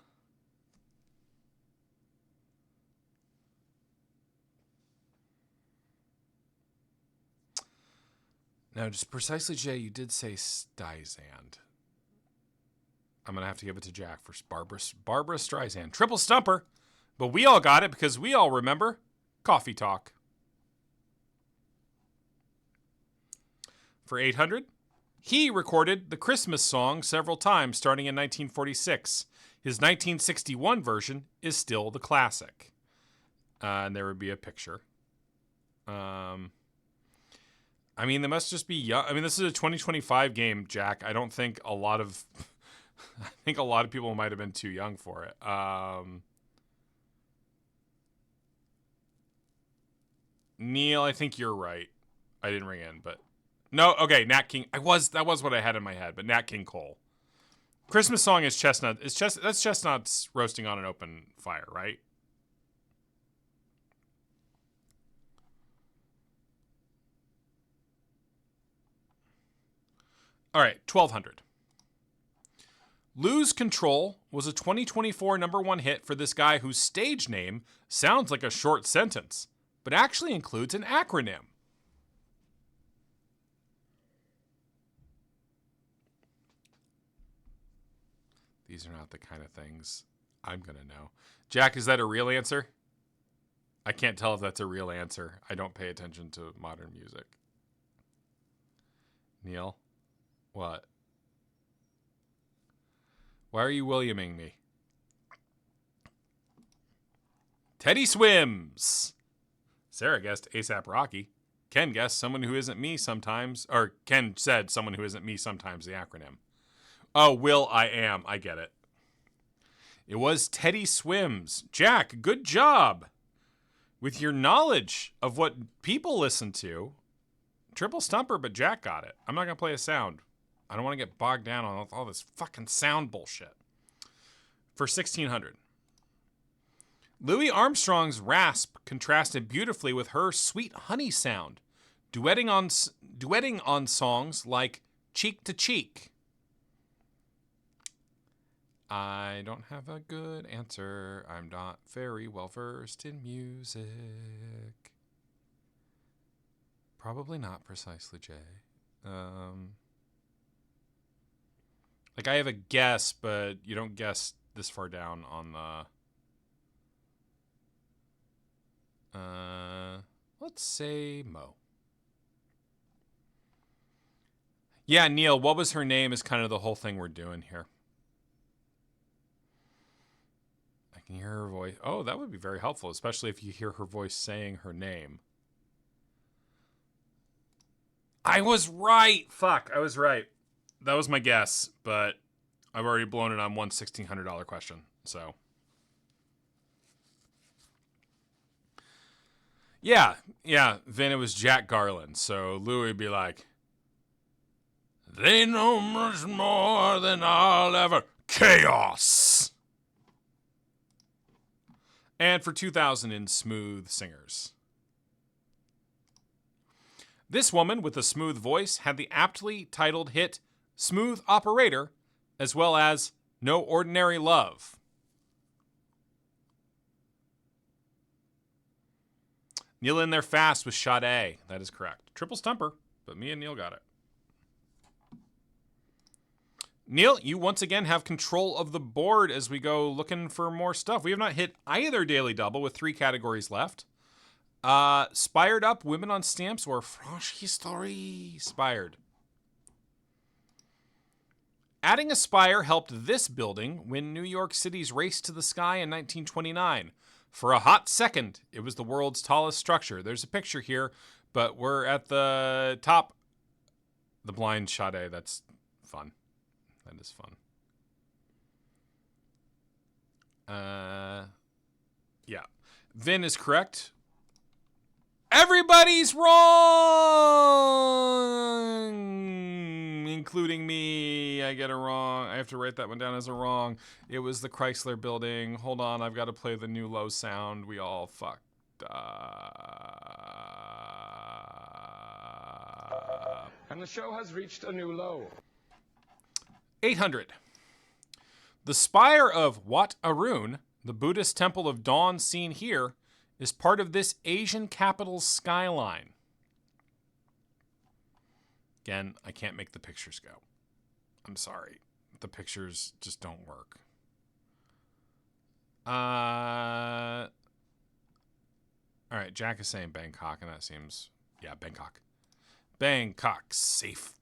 Now, just precisely, Jay, you did say Streisand. I'm going to have to give it to Jack for Barbara Streisand. Triple stumper, but we all got it because we all remember Coffee Talk. For 800, he recorded the Christmas song several times starting in 1946. His 1961 version is still the classic. And there would be a picture. I mean, they must just be young. I mean, this is a 2025 game, Jack. I don't think a lot of... I think a lot of people might have been too young for it. Neil, I think you're right. I didn't ring in, but... No, okay, Nat King... That was what I had in my head, but Nat King Cole. Christmas song is chestnut. That's chestnuts roasting on an open fire, right? All right, 1200. Lose Control was a 2024 #1 hit for this guy whose stage name sounds like a short sentence, but actually includes an acronym. These are not the kind of things I'm going to know. Jack, is that a real answer? I can't tell if that's a real answer. I don't pay attention to modern music. Neil? What? Why are you Williaming me? Teddy Swims. Sarah guessed A$AP Rocky. Ken guessed someone who isn't me sometimes. Or Ken said someone who isn't me sometimes, the acronym. Oh, Will I Am. I get it. It was Teddy Swims. Jack, good job. With your knowledge of what people listen to. Triple stumper, but Jack got it. I'm not going to play a sound. I don't want to get bogged down on all this fucking sound bullshit. For 1600. Louis Armstrong's rasp contrasted beautifully with her sweet honey sound, duetting on songs like Cheek to Cheek. I don't have a good answer. I'm not very well versed in music. Probably not precisely, Jay. Like, I have a guess, but you don't guess this far down on the... let's say Mo. Yeah, Neil, what was her name is kind of the whole thing we're doing here. I can hear her voice. Oh, that would be very helpful, especially if you hear her voice saying her name. I was right! Fuck, I was right. That was my guess, but I've already blown it on one $1,600 question, so. Yeah, Vin, it was Jack Garland, so Louis would be like, they know much more than I'll ever. Chaos! And for 2,000 in Smooth Singers. This woman with a smooth voice had the aptly titled hit Smooth Operator, as well as No Ordinary Love. Neil in there fast with Sade. That is correct. Triple stumper, but me and Neil got it. Neil, you once again have control of the board as we go looking for more stuff. We have not hit either Daily Double with 3 categories left. Spired up, women on stamps, or Franche History. Spired. Adding a spire helped this building win New York City's Race to the Sky in 1929. For a hot second, it was the world's tallest structure. There's a picture here, but we're at the top. The blind Sade, that's fun. That is fun. Yeah. Vin is correct. Everybody's wrong, including me. I get it wrong. I have to write that one down as a wrong. It was the Chrysler Building. Hold on, I've got to play the new low sound. We all fucked up. And the show has reached a new low. 800. The spire of Wat Arun, the Buddhist temple of dawn seen here, is part of this Asian capital's skyline. Again, I can't make the pictures go. I'm sorry. The pictures just don't work. All right, Jack is saying Bangkok, and that seems... Yeah, Bangkok. Bangkok, safe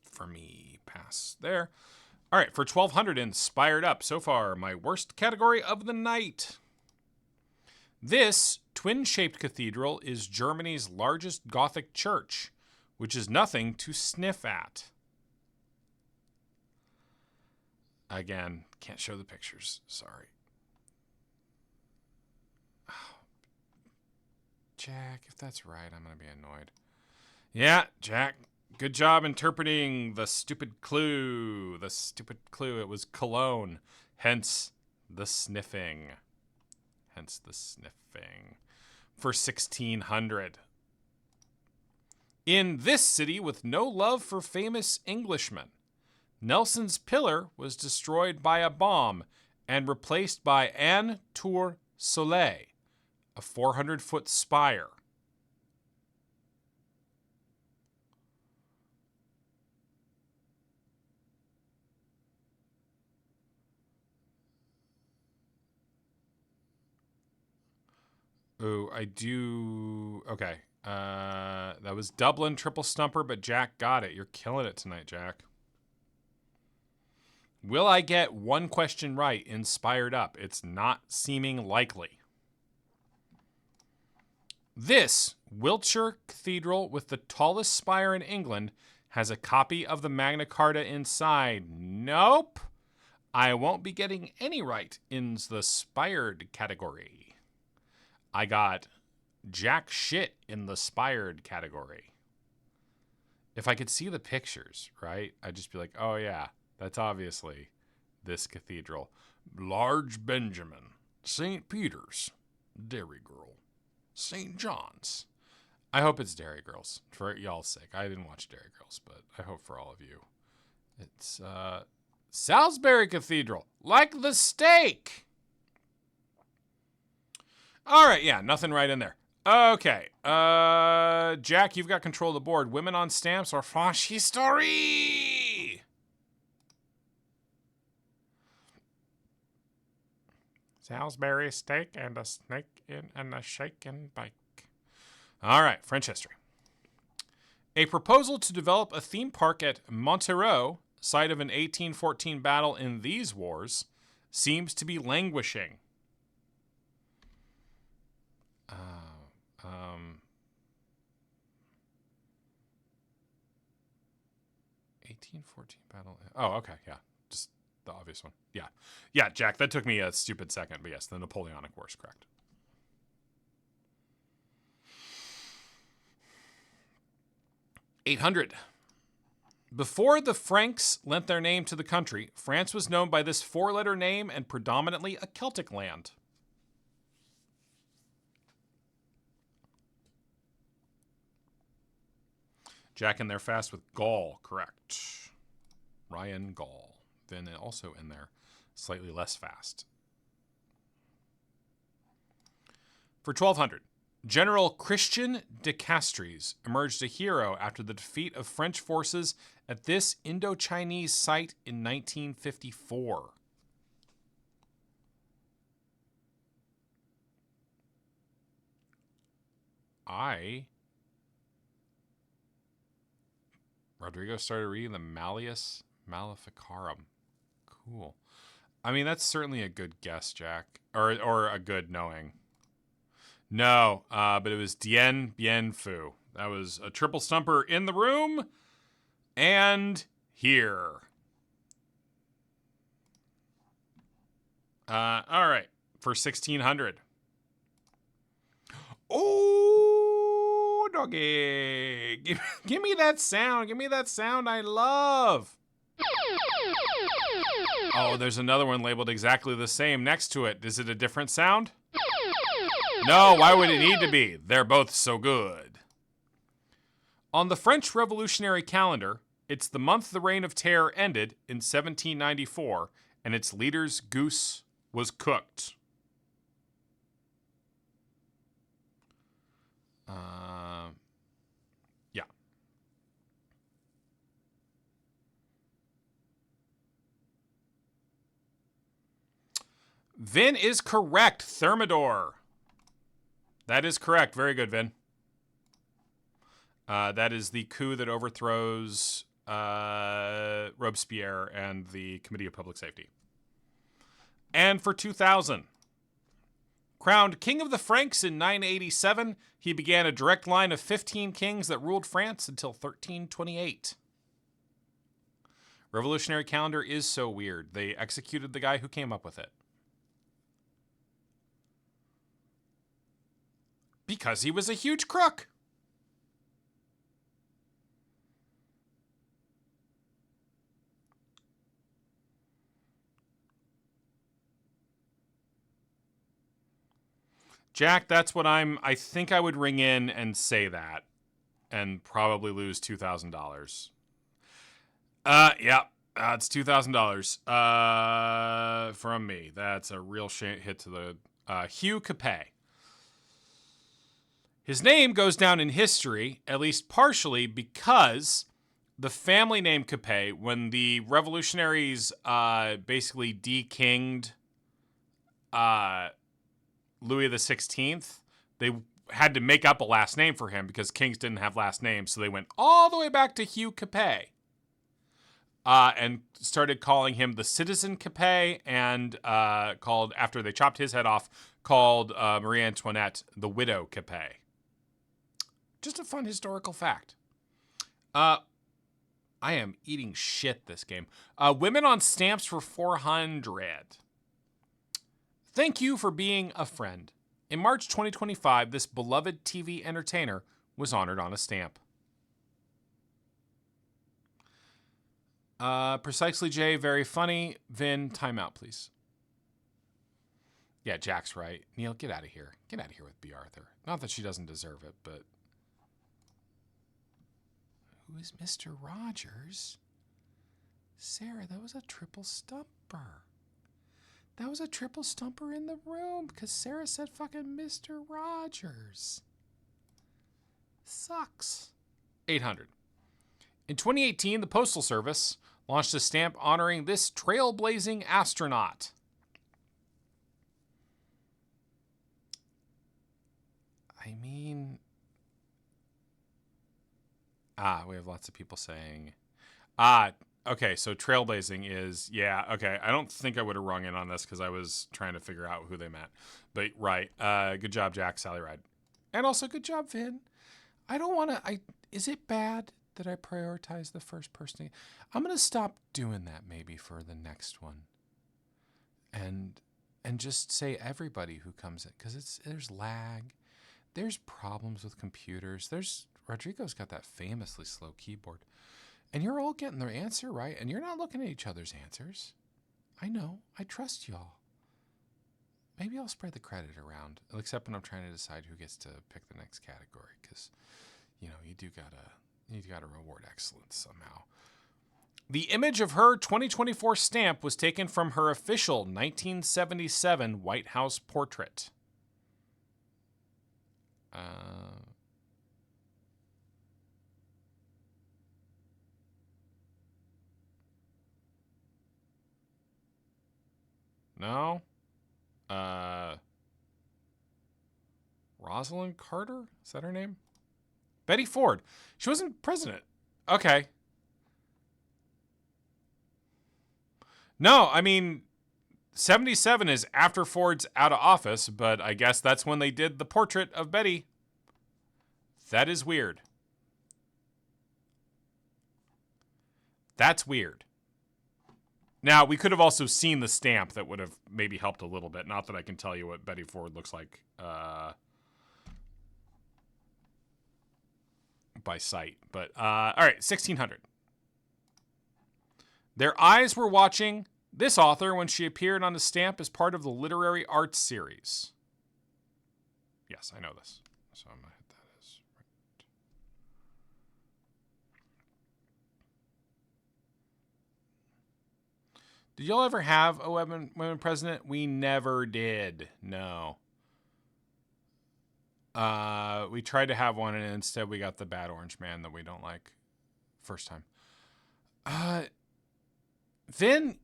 for me. Pass there. All right, for 1200, inspired up. So far, my worst category of the night. This twin-shaped cathedral is Germany's largest Gothic church, which is nothing to sniff at. Again, can't show the pictures. Sorry. Oh. Jack, if that's right, I'm going to be annoyed. Yeah, Jack, good job interpreting the stupid clue. The stupid clue. It was Cologne, hence the sniffing. Hence the sniffing. For 1600. In this city with no love for famous Englishmen, Nelson's pillar was destroyed by a bomb and replaced by An Tour Soleil, a 400-foot spire. Oh, I do... Okay. That was Dublin triple stumper, but Jack got it. You're killing it tonight, Jack. Will I get one question right, inspired up? It's not seeming likely. This Wiltshire Cathedral with the tallest spire in England has a copy of the Magna Carta inside. Nope. I won't be getting any right in the spired category. I got jack shit in the spired category. If I could see the pictures, right, I'd just be like, oh yeah, that's obviously this cathedral. Large Benjamin, St. Peter's, Dairy Girl, St. John's. I hope it's Dairy Girls, for y'all's sake. I didn't watch Dairy Girls, but I hope for all of you. It's Salisbury Cathedral, like the steak. All right, yeah, nothing right in there. Okay, Jack, you've got control of the board. Women on stamps or Franche History? Salisbury steak and a snake and a shaken bike. All right, French history. A proposal to develop a theme park at Montereau, site of an 1814 battle in these wars, seems to be languishing. 1814 battle. Oh, okay, yeah, just the obvious one. Yeah, Jack. That took me a stupid second, but yes, the Napoleonic Wars, correct. $800. Before the Franks lent their name to the country, France was known by this four-letter name and predominantly a Celtic land. Jack in there fast with Gaul, correct. Ryan Gaul. Then also in there, slightly less fast. For 1200, General Christian de Castries emerged a hero after the defeat of French forces at this Indo-Chinese site in 1954. Rodrigo started reading the Malleus Maleficarum. Cool. I mean, that's certainly a good guess, Jack. Or a good knowing. No, but it was Dien Bien Phu. That was a triple stumper in the room and here. All right, for 1600. Oh, doggy. Give me that sound. Give me that sound I love. Oh, there's another one labeled exactly the same next to it. Is it a different sound? No, why would it need to be? They're both so good. On the French Revolutionary calendar, it's the month the Reign of Terror ended in 1794, and its leader's goose was cooked. Yeah. Vin is correct. Thermidor. That is correct. Very good, Vin. That is the coup that overthrows Robespierre and the Committee of Public Safety. And for 2000, crowned King of the Franks in 987, he began a direct line of 15 kings that ruled France until 1328. Revolutionary calendar is so weird. They executed the guy who came up with it. Because he was a huge crook. Jack, that's what I think I would ring in and say that and probably lose $2,000. Yeah, it's $2,000 from me. That's a real hit to the Hugh Capet. His name goes down in history, at least partially, because the family name Capet, when the revolutionaries basically de-kinged Louis XVI, they had to make up a last name for him because kings didn't have last names, so they went all the way back to Hugh Capet and started calling him the Citizen Capet, and called, after they chopped his head off, called Marie Antoinette the Widow Capet. Just a fun historical fact. I am eating shit this game. Women on stamps for 400. Thank you for being a friend. In March 2025, this beloved TV entertainer was honored on a stamp. Precisely Jay, very funny. Vin, timeout, please. Yeah, Jack's right. Neil, get out of here. Get out of here with B. Arthur. Not that she doesn't deserve it, but... Who is Mr. Rogers? Sarah, that was a triple stumper. That was a triple stumper in the room because Sarah said fucking Mr. Rogers. Sucks. 800. In 2018, the Postal Service launched a stamp honoring this trailblazing astronaut. I mean... we have lots of people saying... okay, so trailblazing is... Yeah, okay. I don't think I would have rung in on this because I was trying to figure out who they meant. But, right. Good job, Jack, Sally Ride. And also, good job, Vin. I don't want to... Is it bad that I prioritize the first person? I'm going to stop doing that maybe for the next one. And just say everybody who comes in. Because there's lag. There's problems with computers. Rodrigo's got that famously slow keyboard. And you're all getting their answer right. And you're not looking at each other's answers. I know. I trust y'all. Maybe I'll spread the credit around. Except when I'm trying to decide who gets to pick the next category. Because, you gotta reward excellence somehow. The image of her 2024 stamp was taken from her official 1977 White House portrait. No? Rosalind Carter? Is that her name? Betty Ford. She wasn't president. Okay. No, I mean, 77 is after Ford's out of office, but I guess that's when they did the portrait of Betty. That is weird. That's weird. Now, we could have also seen the stamp that would have maybe helped a little bit. Not that I can tell you what Betty Ford looks like by sight. But, all right, 1600. Their eyes were watching this author when she appeared on the stamp as part of the literary arts series. Yes, I know this. So I'm going to hit that as right. Did y'all ever have a women president? We never did. No. We tried to have one, and instead we got the bad orange man that we don't like first time. Vin,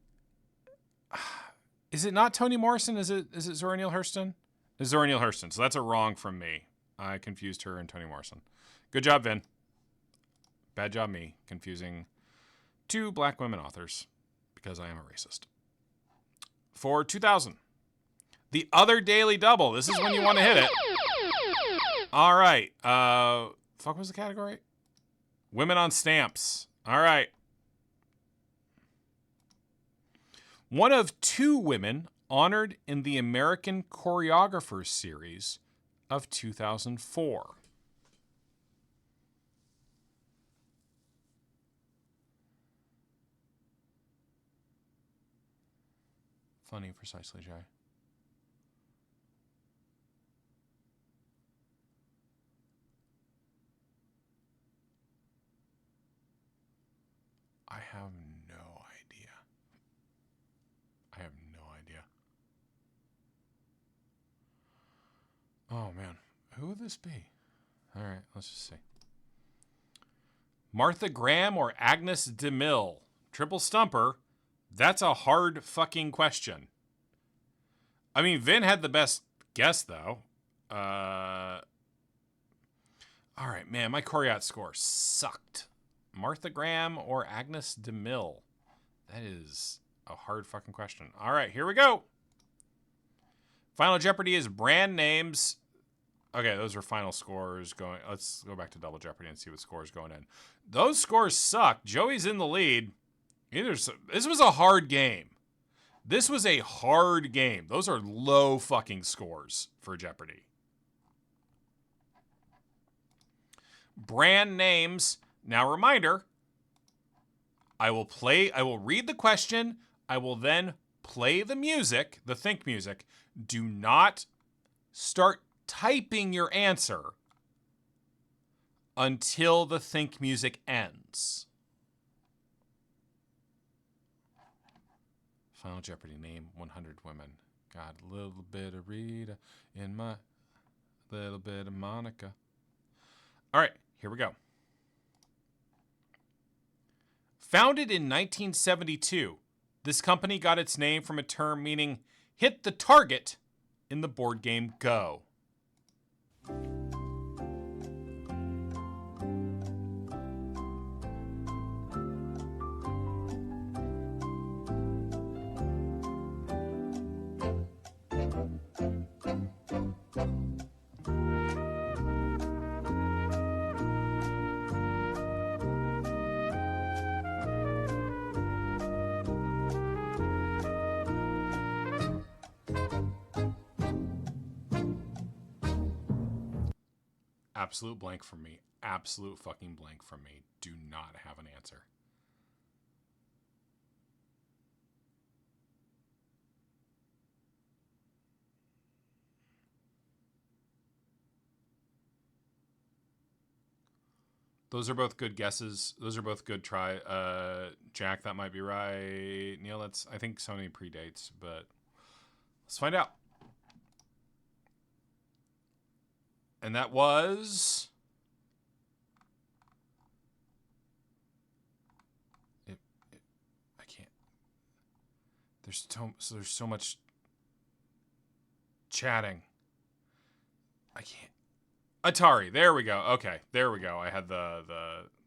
is it not Toni Morrison? Is it Zora Neale Hurston? It's Zora Neale Hurston. So that's a wrong from me. I confused her and Toni Morrison. Good job, Vin. Bad job me confusing two black women authors because I am a racist. For 2000, the other Daily Double. This is when you want to hit it. All right. Fuck was the category? Women on stamps. All right. One of two women honored in the American Choreographers Series of 2004. Funny, precisely, Jay. I have no idea. I have no idea. Oh, man. Who would this be? All right, let's just see. Martha Graham or Agnes DeMille? Triple stumper. That's a hard fucking question. I mean, Vin had the best guess, though. All right, man, my Choreot score sucked. Martha Graham or Agnes DeMille? That is a hard fucking question. All right, here we go. Final Jeopardy is brand names. Okay, those are final scores going. Let's go back to Double Jeopardy and see what scores going in. Those scores suck. Joey's in the lead. This was a hard game. This was a hard game. Those are low fucking scores for Jeopardy. Brand names. Now, reminder, I will read the question. I will then play the music, the think music. Do not start typing your answer until the think music ends. Final Jeopardy, name 100 women. Got a little bit of Rita in my little bit of Monica. All right, here we go. Founded in 1972, this company got its name from a term meaning hit the target in the board game Go. Absolute blank from me. Absolute fucking blank from me. Do not have an answer. Those are both good guesses. Those are both good try. Jack, that might be right. Neil, I think Sony predates, but let's find out. And that was... I can't... There's so much chatting. Atari. There we go. Okay, there we go. I had the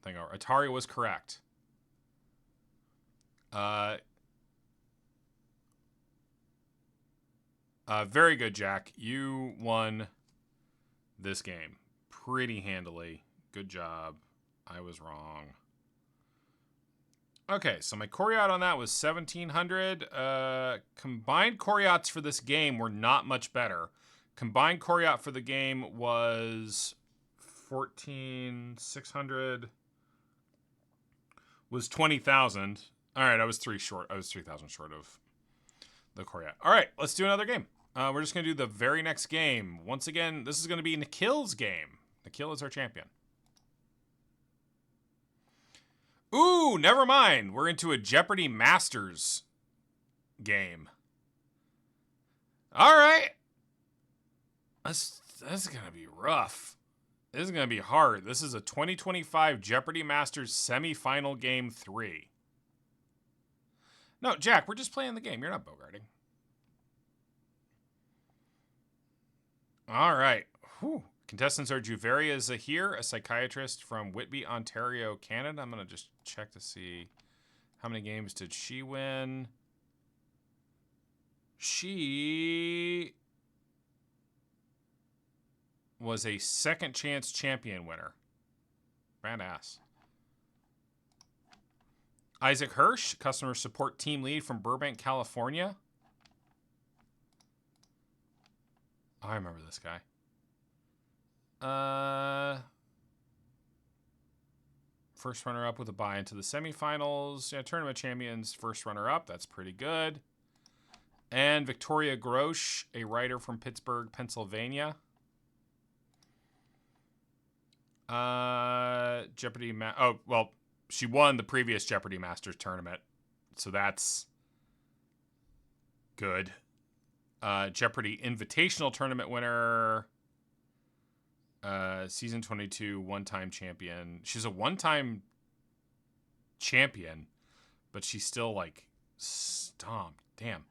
thing over. Atari was correct. Very good, Jack. You won this game pretty handily. Good job. I was wrong. Okay, so my Coriat on that was 1,700. Combined Coriats for this game were not much better. Combined Coriat for the game was 14,600. Was 20,000. All right, I was 3,000 short of the Coriat. All right, let's do another game. We're just going to do the very next game. Once again, this is going to be Nikhil's game. Nikhil is our champion. Ooh, never mind. We're into a Jeopardy Masters game. All right. This is going to be rough. This is going to be hard. This is a 2025 Jeopardy Masters semifinal game 3. No, Jack, we're just playing the game. You're not bogarting. All right. Whew. Contestants are Juveria Zahir, a psychiatrist from Whitby, Ontario, Canada. I'm going to just check to see how many games did she win. She was a second chance champion winner. Badass. Isaac Hirsch, customer support team lead from Burbank, California. Oh, I remember this guy. First runner-up with a bye into the semifinals. Yeah, tournament champions, first runner-up. That's pretty good. And Victoria Grosh, a writer from Pittsburgh, Pennsylvania. Jeopardy. Oh, well, she won the previous Jeopardy Masters tournament, so that's good. Jeopardy Invitational Tournament winner. Season 22 one-time champion. She's a one-time champion, but she's still like stomped. Damn.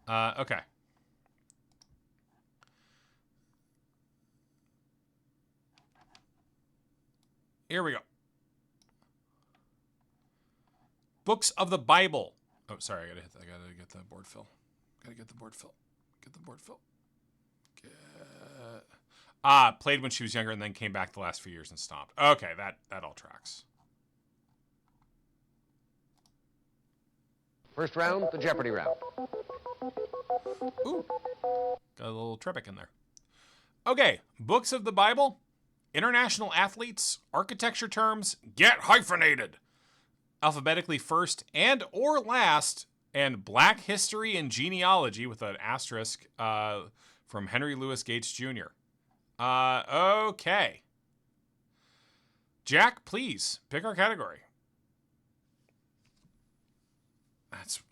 Okay. Here we go. Books of the Bible. Oh, sorry. I gotta get the board fill. Gotta get the board fill. Get the board fill. Played when she was younger and then came back the last few years and stopped. Okay, that all tracks. First round, the Jeopardy round. Ooh, got a little Trebek in there. Okay, books of the Bible, international athletes, architecture terms, get hyphenated. Alphabetically first and or last, and Black history and genealogy with an asterisk from Henry Louis Gates Jr. Okay. Jack, please pick our category.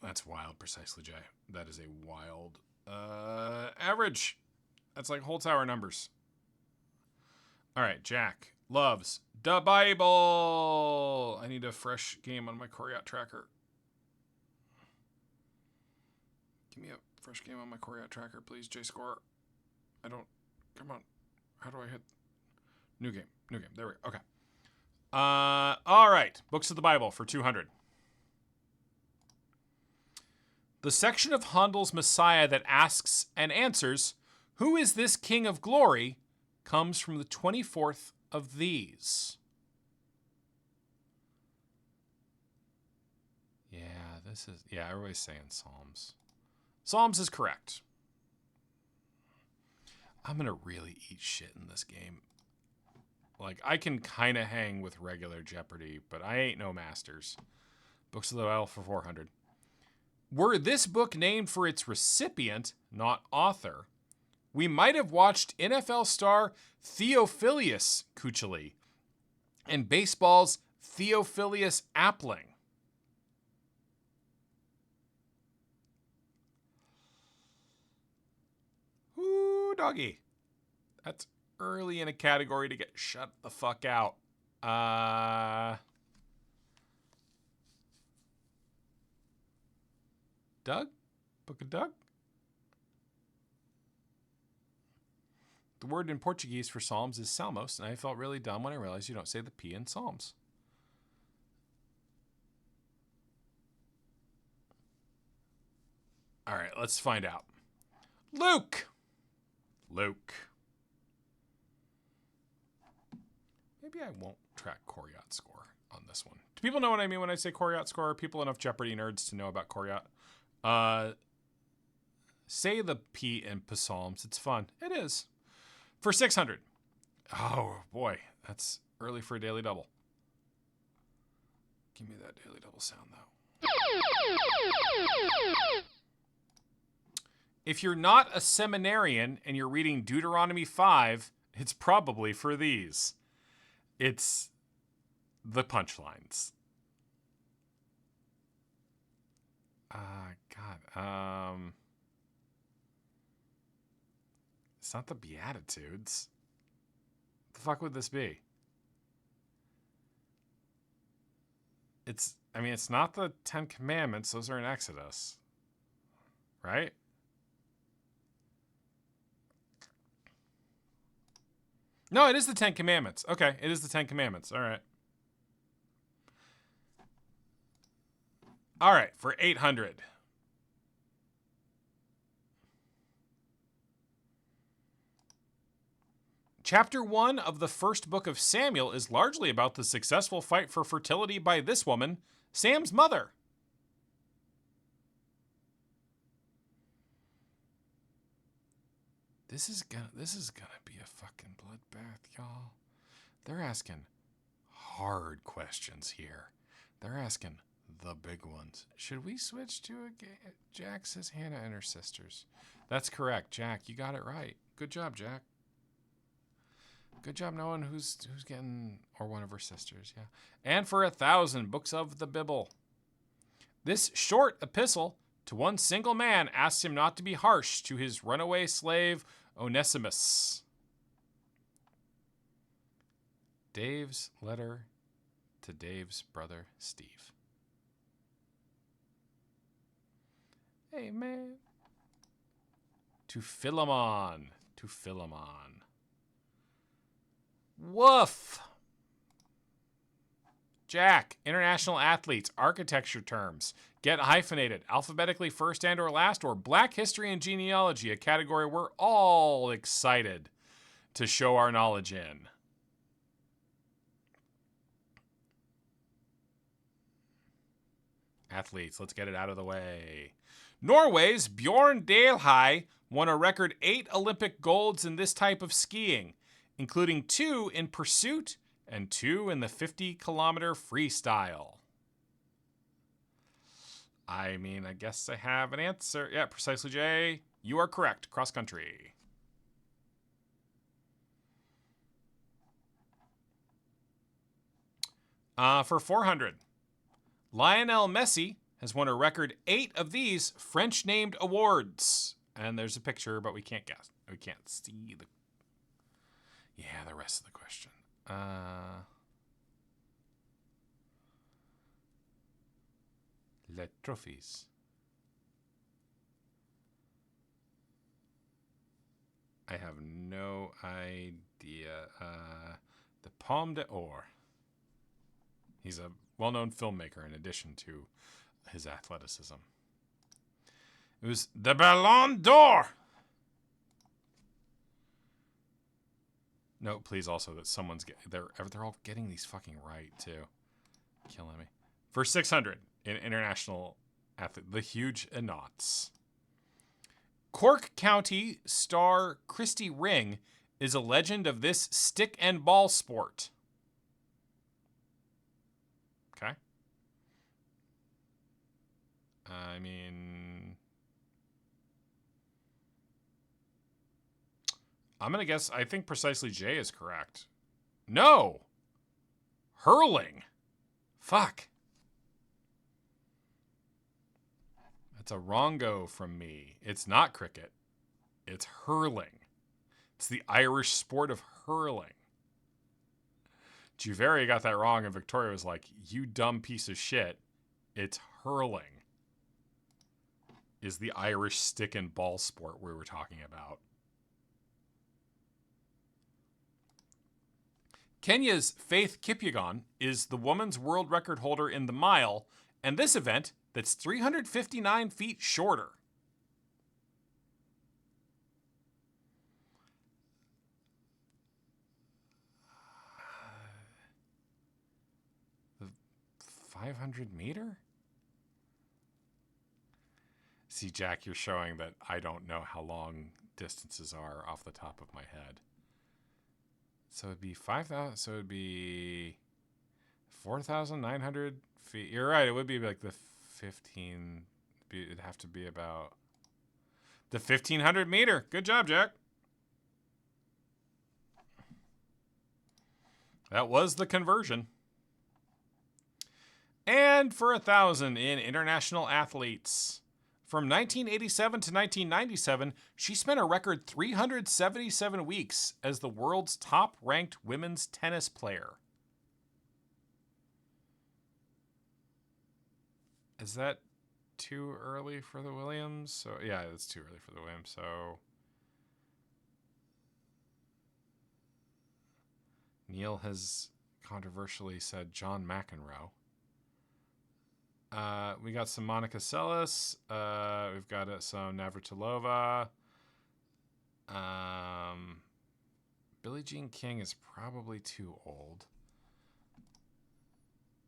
That's wild, precisely, Jay. That is a wild average. That's like whole tower numbers. All right, Jack loves the Bible. I need a fresh game on my Coriat tracker. Give me a fresh game on my Coriat tracker, please, J-Score. Come on. How do I hit? New game. There we go. Okay. All right. Books of the Bible for 200. The section of Handel's Messiah that asks and answers, "Who is this King of Glory?" comes from the 24th of these. Yeah, everybody's saying Psalms. Psalms is correct. I'm going to really eat shit in this game. Like, I can kind of hang with regular Jeopardy, but I ain't no masters. Books of the Bible for 400. Were this book named for its recipient, not author, we might have watched NFL star Theophilus Kuchely and baseball's Theophilus Appling. Ooh, doggy. That's early in a category to get shut the fuck out. Doug? Book of Doug? The word in Portuguese for psalms is salmos, and I felt really dumb when I realized you don't say the P in psalms. All right, let's find out. Luke. Maybe I won't track Koryat score on this one. Do people know what I mean when I say Koryat score? Are people enough Jeopardy nerds to know about Koryat? Say the P in psalms. It's fun. It is. For 600. Oh, boy. That's early for a daily double. Give me that daily double sound, though. If you're not a seminarian and you're reading Deuteronomy 5, it's probably for these. It's the punchlines. God. It's not the Beatitudes. The fuck would this be? It's not the Ten Commandments. Those are in Exodus. Right? No, it is the Ten Commandments. Okay, it is the Ten Commandments. All right. All right, for 800. Chapter 1 of the first book of Samuel is largely about the successful fight for fertility by this woman, Sam's mother. This is gonna be a fucking bloodbath, y'all. They're asking hard questions here. They're asking the big ones. Should we switch to a Jack says Hannah and her sisters. That's correct, Jack. You got it right. Good job, Jack. Good job knowing who's getting, or one of her sisters, yeah. And for 1,000 books of the Bible. This short epistle to one single man asks him not to be harsh to his runaway slave, Onesimus. Dave's letter to Dave's brother, Steve. Hey, man. To Philemon. Woof. Jack, international athletes, architecture terms. Get hyphenated, alphabetically first and or last, or Black history and genealogy, a category we're all excited to show our knowledge in. Athletes, let's get it out of the way. Norway's Bjorn Dalhei won a record 8 Olympic golds in this type of skiing, including 2 in pursuit and 2 in the 50-kilometer freestyle. I mean, I guess I have an answer. Yeah, precisely, Jay. You are correct. Cross country. For 400. Lionel Messi has won a record 8 of these French-named awards. And there's a picture, but we can't guess. We can't see the rest of the question. Les trophies. I have no idea. The Palme d'Or. He's a well-known filmmaker in addition to his athleticism. It was the Ballon d'Or. No, please also that someone's they're all getting these fucking right too. Killing me. For 600 in international athlete, the huge Knots. Cork County star Christy Ring is a legend of this stick and ball sport. Okay. I mean, I'm going to guess, I think precisely J is correct. No! Hurling. Fuck. That's a wrong go from me. It's not cricket. It's hurling. It's the Irish sport of hurling. Juveri got that wrong, and Victoria was like, you dumb piece of shit. It's hurling. Is the Irish stick and ball sport we were talking about. Kenya's Faith Kipyegon is the woman's world record holder in the mile, and this event that's 359 feet shorter. The 500 meter? See, Jack, you're showing that I don't know how long distances are off the top of my head. So it'd be 5,000. So it'd be 4,900 feet. You're right. It would be like the 15. It'd have to be about the 1,500 meter. Good job, Jack. That was the conversion. And for 1,000 in international athletes. From 1987 to 1997, she spent a record 377 weeks as the world's top-ranked women's tennis player. Is that too early for the Williams? So yeah, it's too early for the Williams. So Neil has controversially said John McEnroe. We got some Monica Seles. We've got some Navratilova. Billie Jean King is probably too old.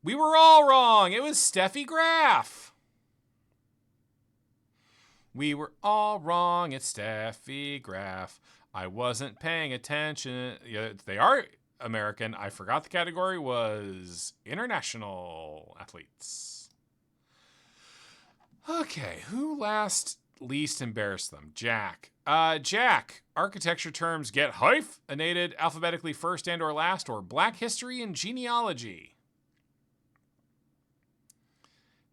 We were all wrong. It was Steffi Graf. We were all wrong. It's Steffi Graf. I wasn't paying attention. Yeah, they are American. I forgot the category was international athletes. Okay, who least embarrassed them? Jack. Jack, architecture terms get hyphenated alphabetically first and or last, or Black history and genealogy.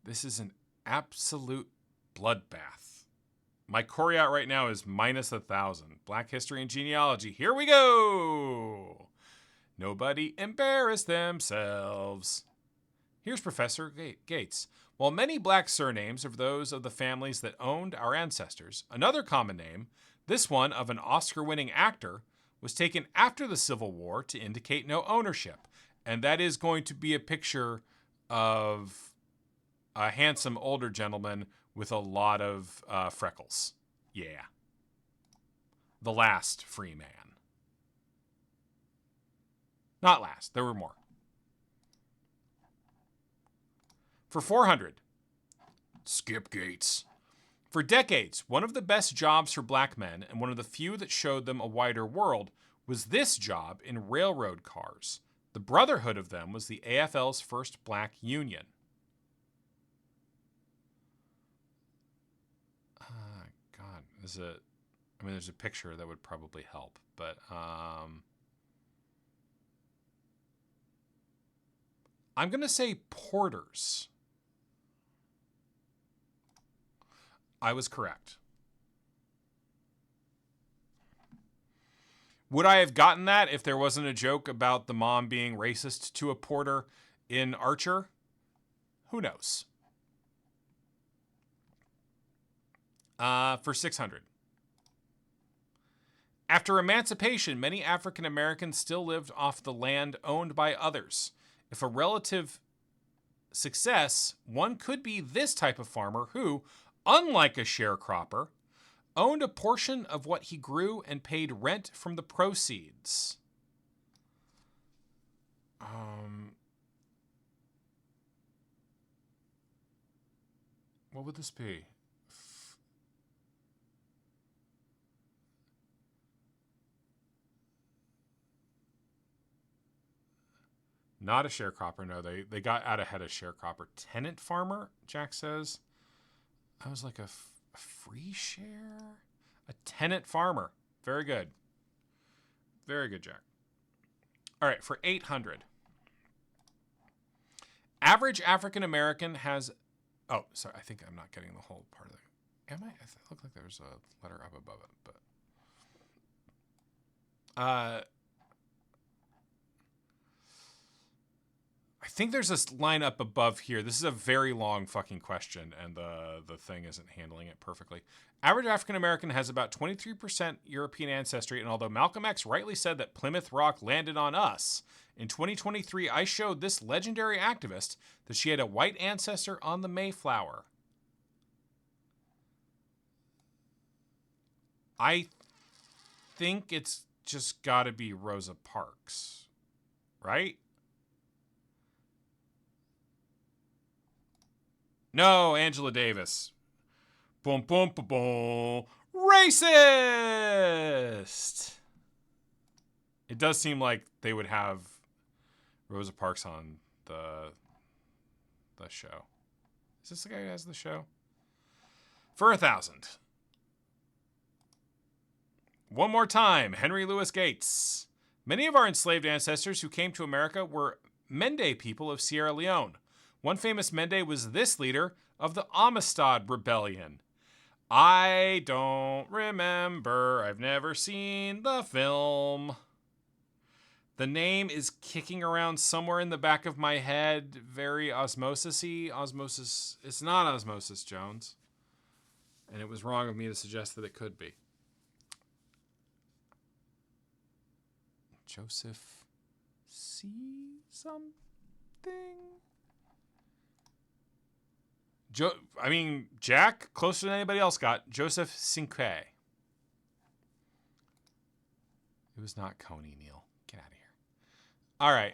This is an absolute bloodbath. My Coriat right now is minus 1,000. Black history and genealogy. Here we go. Nobody embarrass themselves. Here's Professor Gates. While many black surnames are those of the families that owned our ancestors, another common name, this one of an Oscar-winning actor, was taken after the Civil War to indicate no ownership. And that is going to be a picture of a handsome older gentleman with a lot of freckles. Yeah. The last free man. Not last. There were more. For 400, Skip Gates. For decades, one of the best jobs for black men, and one of the few that showed them a wider world, was this job in railroad cars. The brotherhood of them was the AFL's first black union. God, there's a picture that would probably help, but I'm going to say porters. I was correct. Would I have gotten that if there wasn't a joke about the mom being racist to a porter in Archer? Who knows? For 600. After emancipation, many African Americans still lived off the land owned by others. If a relative success, one could be this type of farmer who, unlike a sharecropper, owned a portion of what he grew and paid rent from the proceeds. What would this be? Not a sharecropper, no. They got out ahead of sharecropper. Tenant farmer, Jack says. I was like a free share? A tenant farmer. Very good. Very good, Jack. All right, for 800. Average African American has... Oh, sorry, I think I'm not getting the whole part of it. Am I? It looked like there was a letter up above it, but... I think there's this line up above here. This is a very long fucking question, and the thing isn't handling it perfectly. Average African American has about 23% European ancestry, and although Malcolm X rightly said that Plymouth Rock landed on us, in 2023 I showed this legendary activist that she had a white ancestor on the Mayflower. I think it's just got to be Rosa Parks, right? No, Angela Davis. Boom, boom, boom, boom. Racist! It does seem like they would have Rosa Parks on the show. Is this the guy who has the show? For 1,000. One more time, Henry Louis Gates. Many of our enslaved ancestors who came to America were Mende people of Sierra Leone. One famous Mende was this leader of the Amistad Rebellion. I don't remember. I've never seen the film. The name is kicking around somewhere in the back of my head. Very osmosis-y. Osmosis. It's not Osmosis Jones. And it was wrong of me to suggest that it could be. Joseph C. something? Jack, closer than anybody else got. Joseph Cinque. It was not Coney, Neil. Get out of here. All right.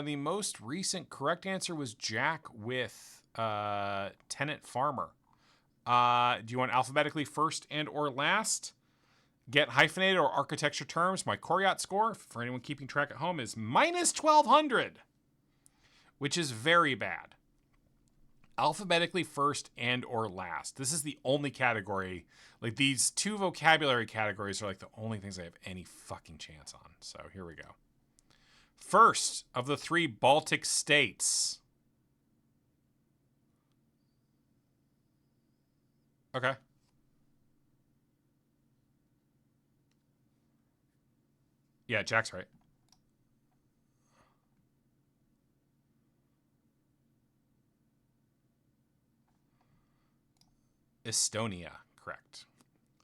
The most recent correct answer was Jack with Tenant Farmer. Do you want alphabetically first and or last? Get hyphenated or architecture terms. My Coriat score, for anyone keeping track at home, is minus 1,200, which is very bad. Alphabetically first and or last. This is the only category. Like, these two vocabulary categories are like the only things I have any fucking chance on. So here we go. First of the 3 Baltic states. Okay. Yeah, Jack's right. Estonia, correct.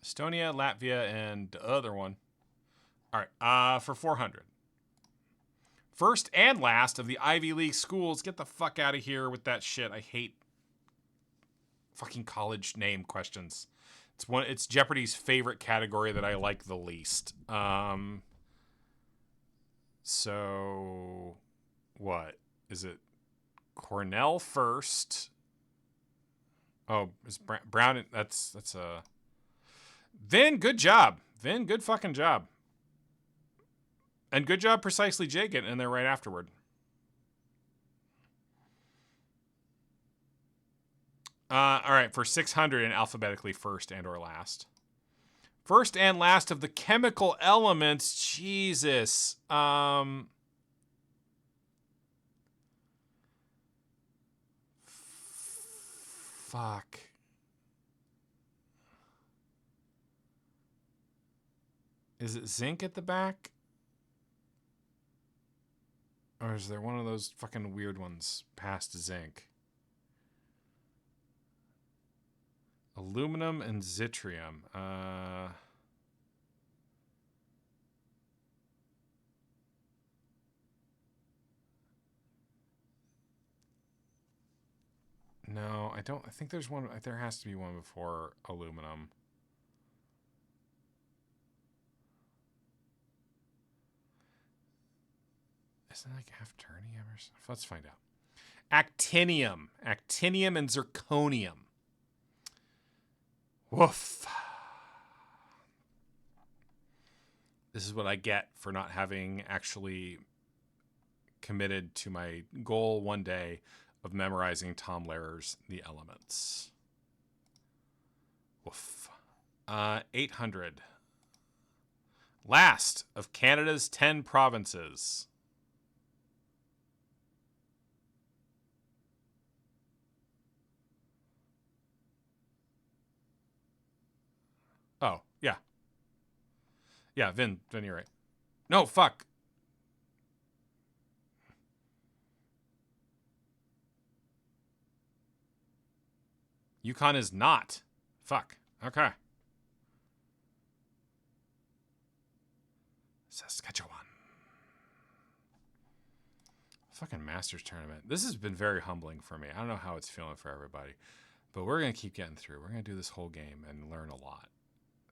Estonia, Latvia, and the other one. All right, for 400. First and last of the Ivy League schools. Get the fuck out of here with that shit. I hate fucking college name questions. It's Jeopardy's favorite category that I like the least. So what is it? Cornell first. Oh, is Brown? That's a. Vin, good job. Vin, good fucking job. And good job, Precisely Jay, getting in there right afterward. All right, for 600 in alphabetically first and or last. First and last of the chemical elements. Jesus. Fuck. Is it zinc at the back? Or is there one of those fucking weird ones past zinc? Aluminum and zittrium. No, I don't. I think there's one. There has to be one before aluminum. Isn't it like afternium or something? Let's find out. Actinium. Actinium and zirconium. Woof. This is what I get for not having actually committed to my goal one day of memorizing Tom Lehrer's The Elements. Woof. 800. Last of Canada's 10 provinces. Oh, yeah. Yeah, Vin, you're right. No, fuck. Yukon is not. Fuck. Okay. Saskatchewan. Fucking Masters tournament. This has been very humbling for me. I don't know how it's feeling for everybody. But we're going to keep getting through. We're going to do this whole game and learn a lot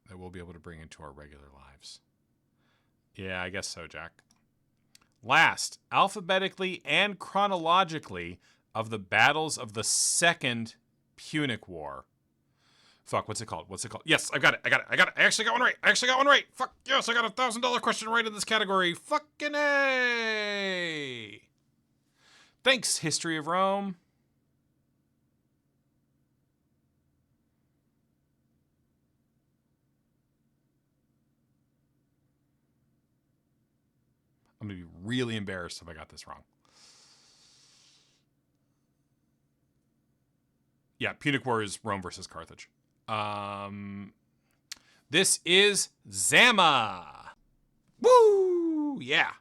that we'll be able to bring into our regular lives. Yeah, I guess so, Jack. Last, alphabetically and chronologically, of the battles of the Second Punic War. Fuck, what's it called? What's it called? Yes, I got it. I actually got one right. Fuck, yes, I got a $1,000 question right in this category. Fucking A. Thanks, History of Rome. I'm going to be really embarrassed if I got this wrong. Yeah, Punic War is Rome versus Carthage. This is Zama. Woo! Yeah.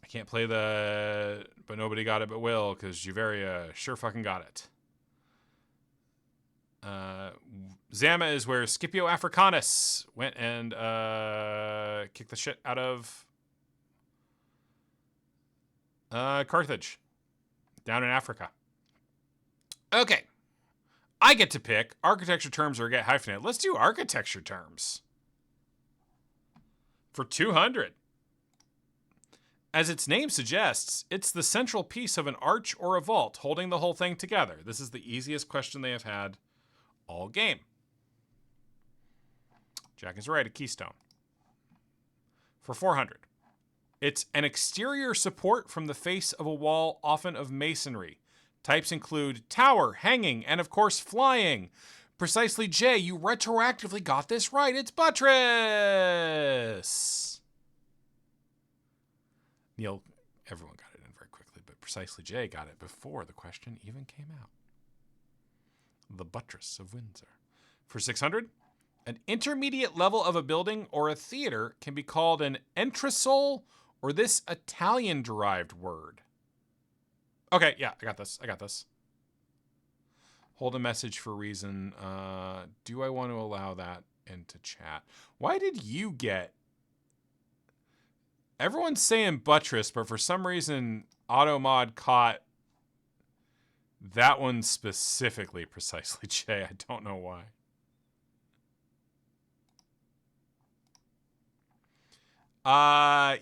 I can't play the But Nobody Got It But Will because Juveria sure fucking got it. Zama is where Scipio Africanus went and kicked the shit out of Carthage down in Africa. Okay. I get to pick architecture terms or get hyphenated. Let's do architecture terms. For 200. As its name suggests, it's the central piece of an arch or a vault holding the whole thing together. This is the easiest question they have had all game. Jack is right, a keystone. For 400. It's an exterior support from the face of a wall, often of masonry. Types include tower, hanging, and of course flying. Precisely, Jay, you retroactively got this right. It's buttress. Neil, everyone got it in very quickly, but Precisely Jay got it before the question even came out. The Buttress of Windsor. For 600, an intermediate level of a building or a theater can be called an entresol or this Italian-derived word. Okay, yeah, I got this. Hold a message for reason. Do I want to allow that into chat? Why did you get... Everyone's saying buttress, but for some reason, AutoMod caught that one specifically, Precisely Jay. I don't know why.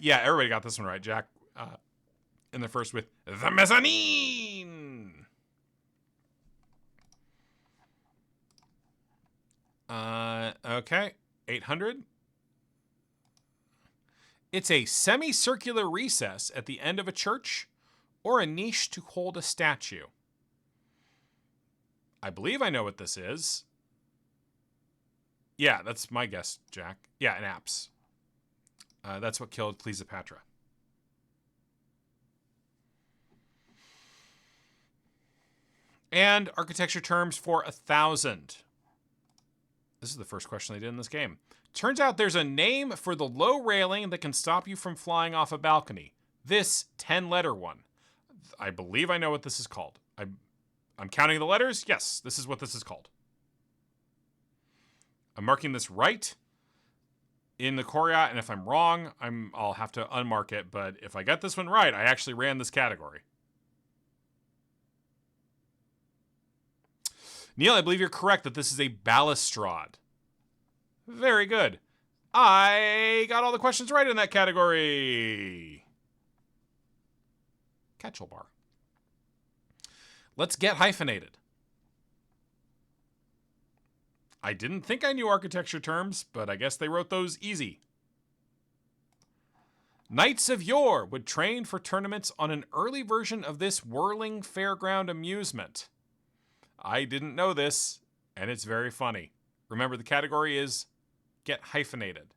Yeah, everybody got this one right. Jack in the first with the mezzanine. Okay, 800. It's a semicircular recess at the end of a church or a niche to hold a statue. I believe I know what this is. Yeah, that's my guess, Jack. Yeah, an apse. That's what killed Cleopatra. And architecture terms for 1,000. This is the first question they did in this game. Turns out there's a name for the low railing that can stop you from flying off a balcony. This 10-letter one. I believe I know what this is called. I'm counting the letters. Yes, this is what this is called. I'm marking this right in the Coriat, and if I'm wrong, I'll have to unmark it. But if I got this one right, I actually ran this category. Neil, I believe you're correct that this is a balustrade. Very good. I got all the questions right in that category. Catchall bar. Let's get hyphenated. I didn't think I knew architecture terms, but I guess they wrote those easy. Knights of yore would train for tournaments on an early version of this whirling fairground amusement. I didn't know this, and it's very funny. Remember, the category is get hyphenated.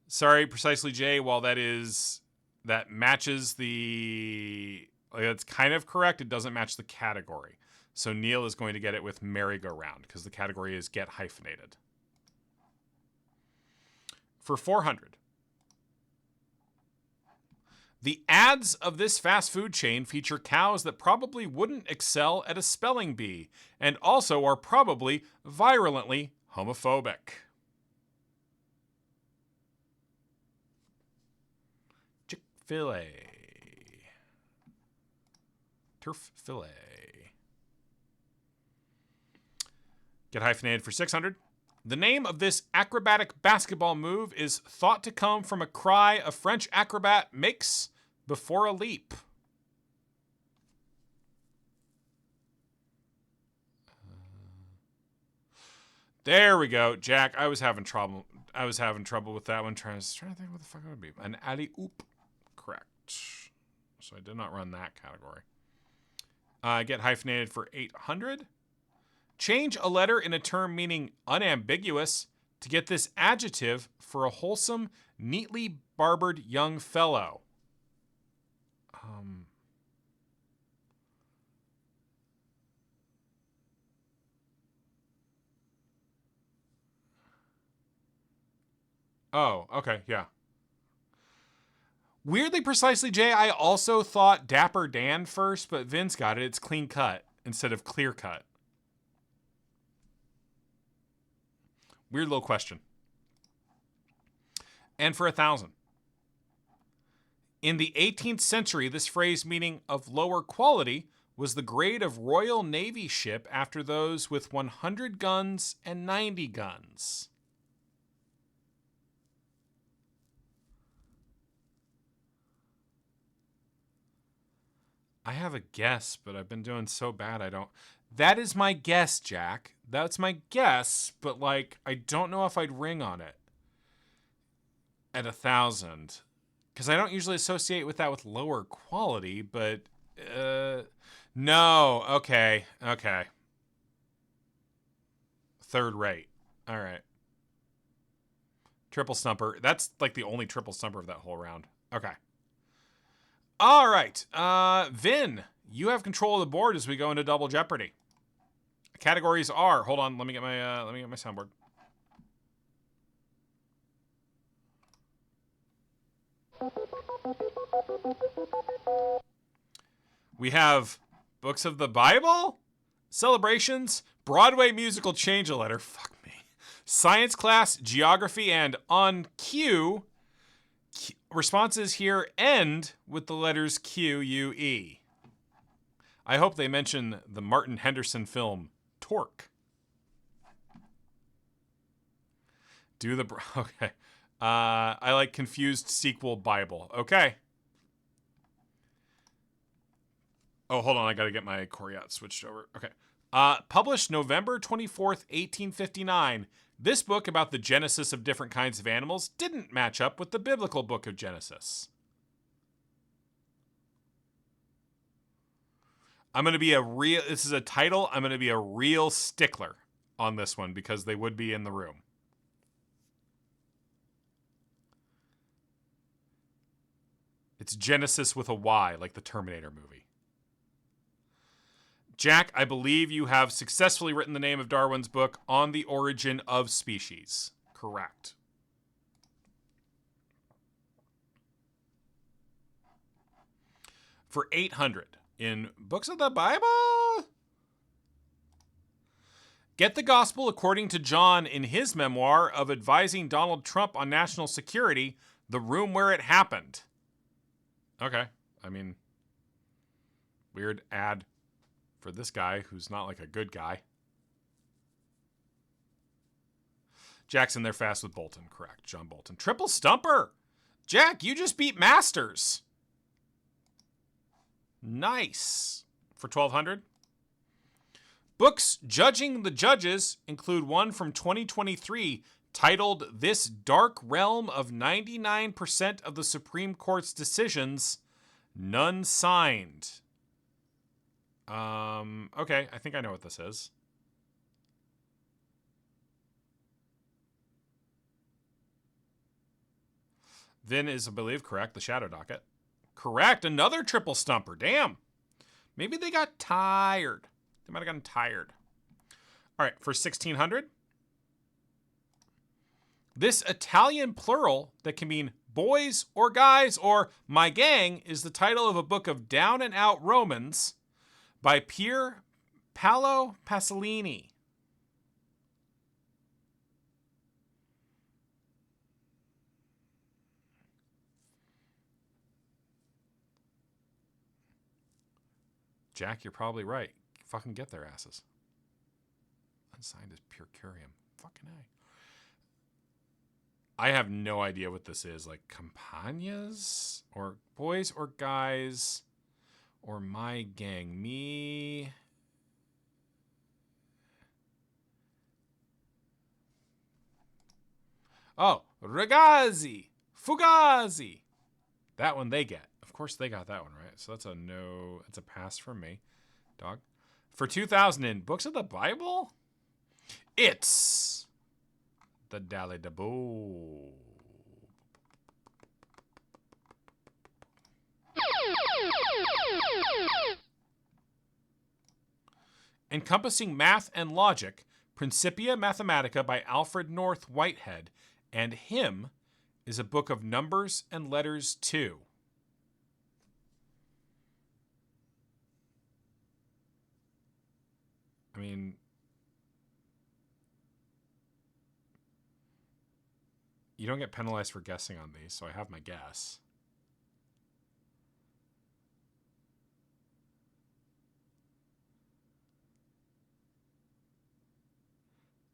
Sorry, Precisely Jay, while that matches the... It's kind of correct, it doesn't match the category. So Neil is going to get it with merry-go-round, because the category is get hyphenated. For 400. The ads of this fast food chain feature cows that probably wouldn't excel at a spelling bee and also are probably virulently homophobic. Chick-fil-A. Turf Filet. Get hyphenated for 600. The name of this acrobatic basketball move is thought to come from a cry a French acrobat makes before a leap. There we go, Jack. I was having trouble with that one. Trying to think what the fuck it would be. An alley-oop. Correct. So I did not run that category. Get hyphenated for 800. Change a letter in a term meaning unambiguous to get this adjective for a wholesome, neatly barbered young fellow. Oh, okay, yeah. Weirdly precisely, Jay, I also thought Dapper Dan first, but Vince got it. It's clean cut instead of clear cut. Weird little question. And for 1,000. In the 18th century, this phrase meaning of lower quality was the grade of Royal Navy ship after those with 100 guns and 90 guns. I have a guess, but I've been doing so bad I don't... That is my guess, Jack. That's my guess, but, like, I don't know if I'd ring on it at 1,000. Because I don't usually associate with that with lower quality, but... no. Okay. Third rate. All right. Triple stumper. That's, like, the only triple stumper of that whole round. Okay. All right. Vin, you have control of the board as we go into Double Jeopardy. Categories are, hold on, let me get my soundboard. We have books of the Bible, celebrations, Broadway musical Change a Letter, fuck me, science class, geography, and on cue. Responses here end with the letters Q, U, E. I hope they mention the Martin Henderson film Torque. Okay. I like confused sequel Bible. Okay. Oh, hold on. I got to get my Coriat switched over. Okay. Published November 24th, 1859. This book about the genesis of different kinds of animals didn't match up with the biblical book of Genesis. This is a title, I'm going to be a real stickler on this one because they would be in the room. It's Genesis with a Y, like the Terminator movie. Jack, I believe you have successfully written the name of Darwin's book, On the Origin of Species. Correct. For 800, in Books of the Bible? Get the Gospel according to John in his memoir of advising Donald Trump on national security, The Room Where It Happened. Okay, I mean, weird ad for this guy who's not like a good guy. Jackson, they're fast with Bolton. Correct. John Bolton. Triple stumper. Jack, you just beat Masters. Nice. For 1,200. Books judging the judges include one from 2023 titled This Dark Realm of 99% of the Supreme Court's Decisions, None Signed. Okay, I think I know what this is. Vin is, I believe, correct. The Shadow Docket. Correct. Another triple stumper. Damn. Maybe they got tired. They might have gotten tired. All right, for 1,600. This Italian plural that can mean Boys or Guys or My Gang is the title of a book of down-and-out Romans by Pier Paolo Pasolini. Jack, you're probably right. Fucking get their asses. Unsigned is pure curium. Fucking A. I have no idea what this is. Like Campagnas? Or Boys or Guys? Or My Gang? Me... Oh, Ragazzi. Fugazi. That one they get. Of course they got that one, right? So that's a no. It's a pass from me. Dog. For 2000 in Books of the Bible, it's the Dali Dabo. Encompassing math and logic, Principia Mathematica by Alfred North Whitehead, and Him is a book of numbers and letters too. I mean, you don't get penalized for guessing on these, so I have my guess.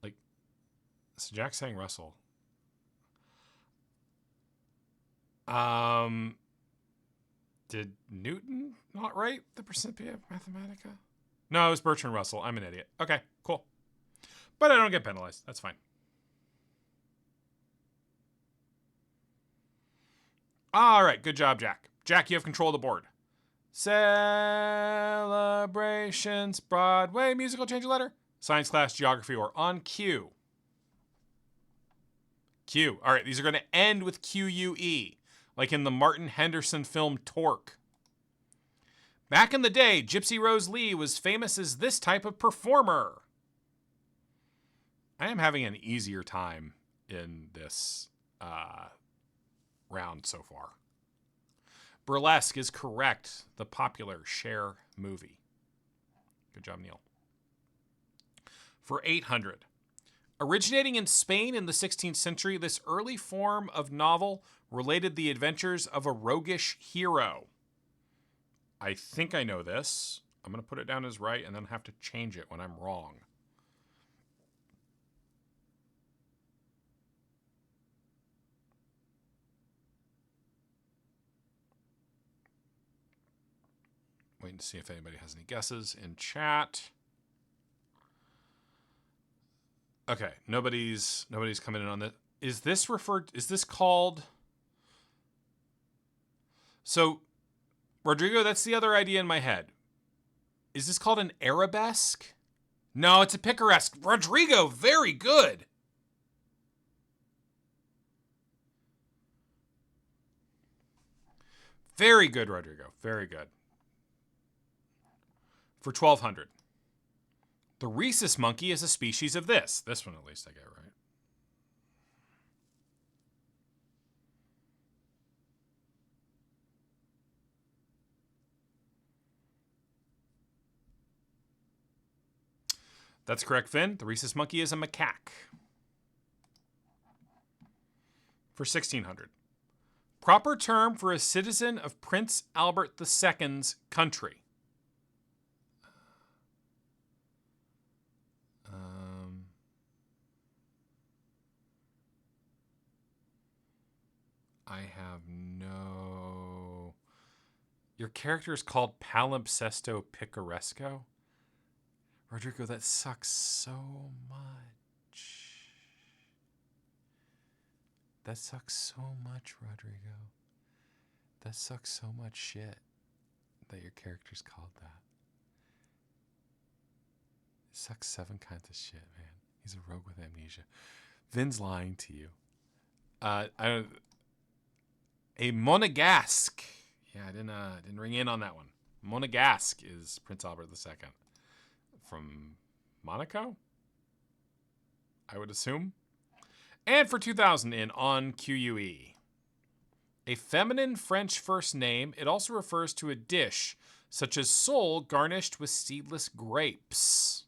Like, so Jack's saying Russell. Did Newton not write the Principia Mathematica? No, it was Bertrand Russell. I'm an idiot. Okay, cool. But I don't get penalized. That's fine. All right, good job, Jack. Jack, you have control of the board. Celebrations, Broadway, musical, change of letter, science class, geography, or on cue. Q. All right, these are going to end with Q-U-E, like in the Martin Henderson film Torque. Back in the day, Gypsy Rose Lee was famous as this type of performer. I am having an easier time in this round so far. Burlesque is correct. The popular Cher movie. Good job, Neil. For 800. Originating in Spain in the 16th century, this early form of novel related the adventures of a roguish hero. I think I know this. I'm going to put it down as right and then have to change it when I'm wrong. Waiting to see if anybody has any guesses in chat. Okay, nobody's coming in on this. Is this called? So, Rodrigo, that's the other idea in my head. Is this called an arabesque? No, it's a picaresque. Rodrigo, very good. Very good, Rodrigo. Very good. For 1200. The rhesus monkey is a species of this. This one, at least, I get right. That's correct, Finn. The rhesus monkey is a macaque. For 1600. Proper term for a citizen of Prince Albert II's country. I have no... Your character is called Palimpsesto Picaresco? Rodrigo, that sucks so much. That sucks so much, Rodrigo. That sucks so much shit that your character's called that. It sucks 7 kinds of shit, man. He's a rogue with amnesia. Vin's lying to you. A monegasque. Yeah, I didn't ring in on that one. Monegasque is Prince Albert II from Monaco, I would assume. And for 2000 in On QUE. A feminine French first name, it also refers to a dish, such as sole garnished with seedless grapes.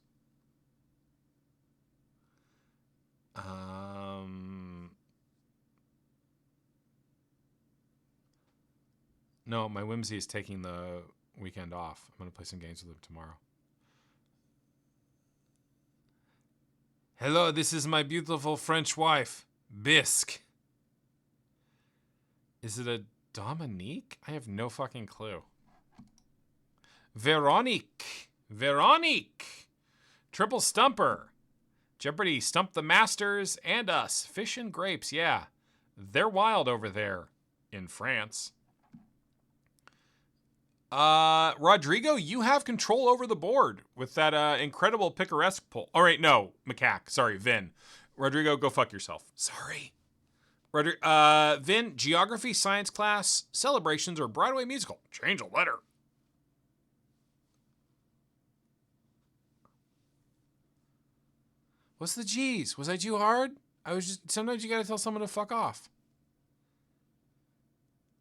No, my Whimsy is taking the weekend off. I'm going to play some games with him tomorrow. Hello, this is my beautiful French wife, Bisque. Is it a Dominique? I have no fucking clue. Veronique. Veronique. Triple Stumper. Jeopardy! Stump the Masters and us. Fish and grapes, yeah. They're wild over there in France. Rodrigo, you have control over the board with that incredible picaresque pull. All right, no, Macaque. Sorry, Vin. Rodrigo, go fuck yourself. Sorry. Vin, geography, science class, celebrations, or Broadway musical? Change a letter. What's the G's? Was I too hard? I was just, sometimes you gotta tell someone to fuck off.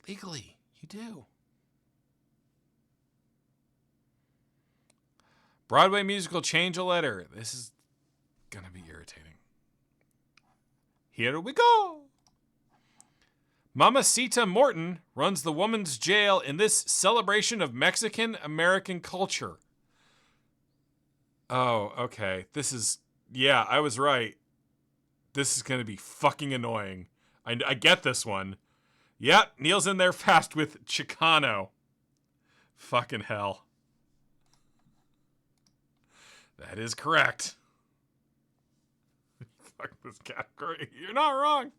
Legally, you do. Broadway musical, change a letter. This is gonna be irritating. Here we go. Mamacita Morton runs the woman's jail in this celebration of Mexican-American culture. Oh, okay. This is... Yeah, I was right. This is going to be fucking annoying. I get this one. Yep, Neil's in there fast with Chicano. Fucking hell. That is correct. Fuck this category. You're not wrong.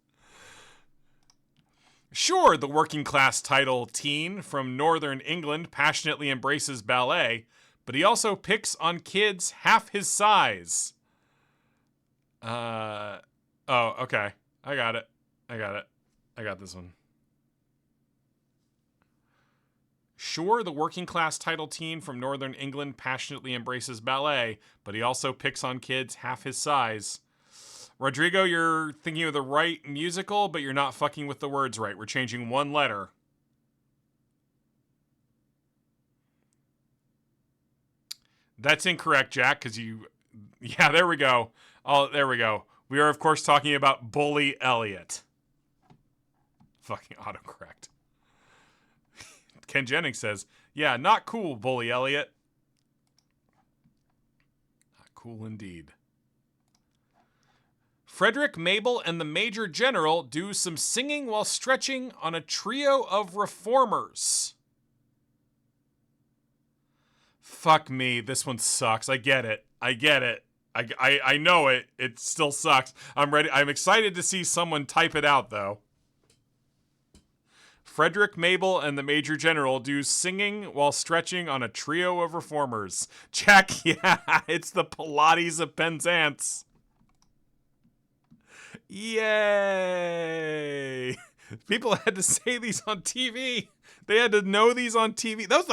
Sure, the working class title teen from northern England passionately embraces ballet, but he also picks on kids half his size. Oh, okay. I got it. I got this one. Sure, the working class title teen from northern England passionately embraces ballet, but he also picks on kids half his size. Rodrigo, you're thinking of the right musical, but you're not fucking with the words right. We're changing one letter. That's incorrect, Jack, because you... Yeah, there we go. Oh, there we go. We are, of course, talking about Bully Elliot. Fucking autocorrect. Ken Jennings says, yeah, not cool, Bully Elliot. Not cool indeed. Frederick, Mabel, and the Major General do some singing while stretching on a trio of reformers. Fuck me, this one sucks. I get it. I know it. It still sucks. I'm ready. I'm excited to see someone type it out, though. Frederick, Mabel, and the Major General do singing while stretching on a trio of reformers. Jack, yeah, it's the Pilates of Penzance. Yay! People had to say these on TV. They had to know these on TV. That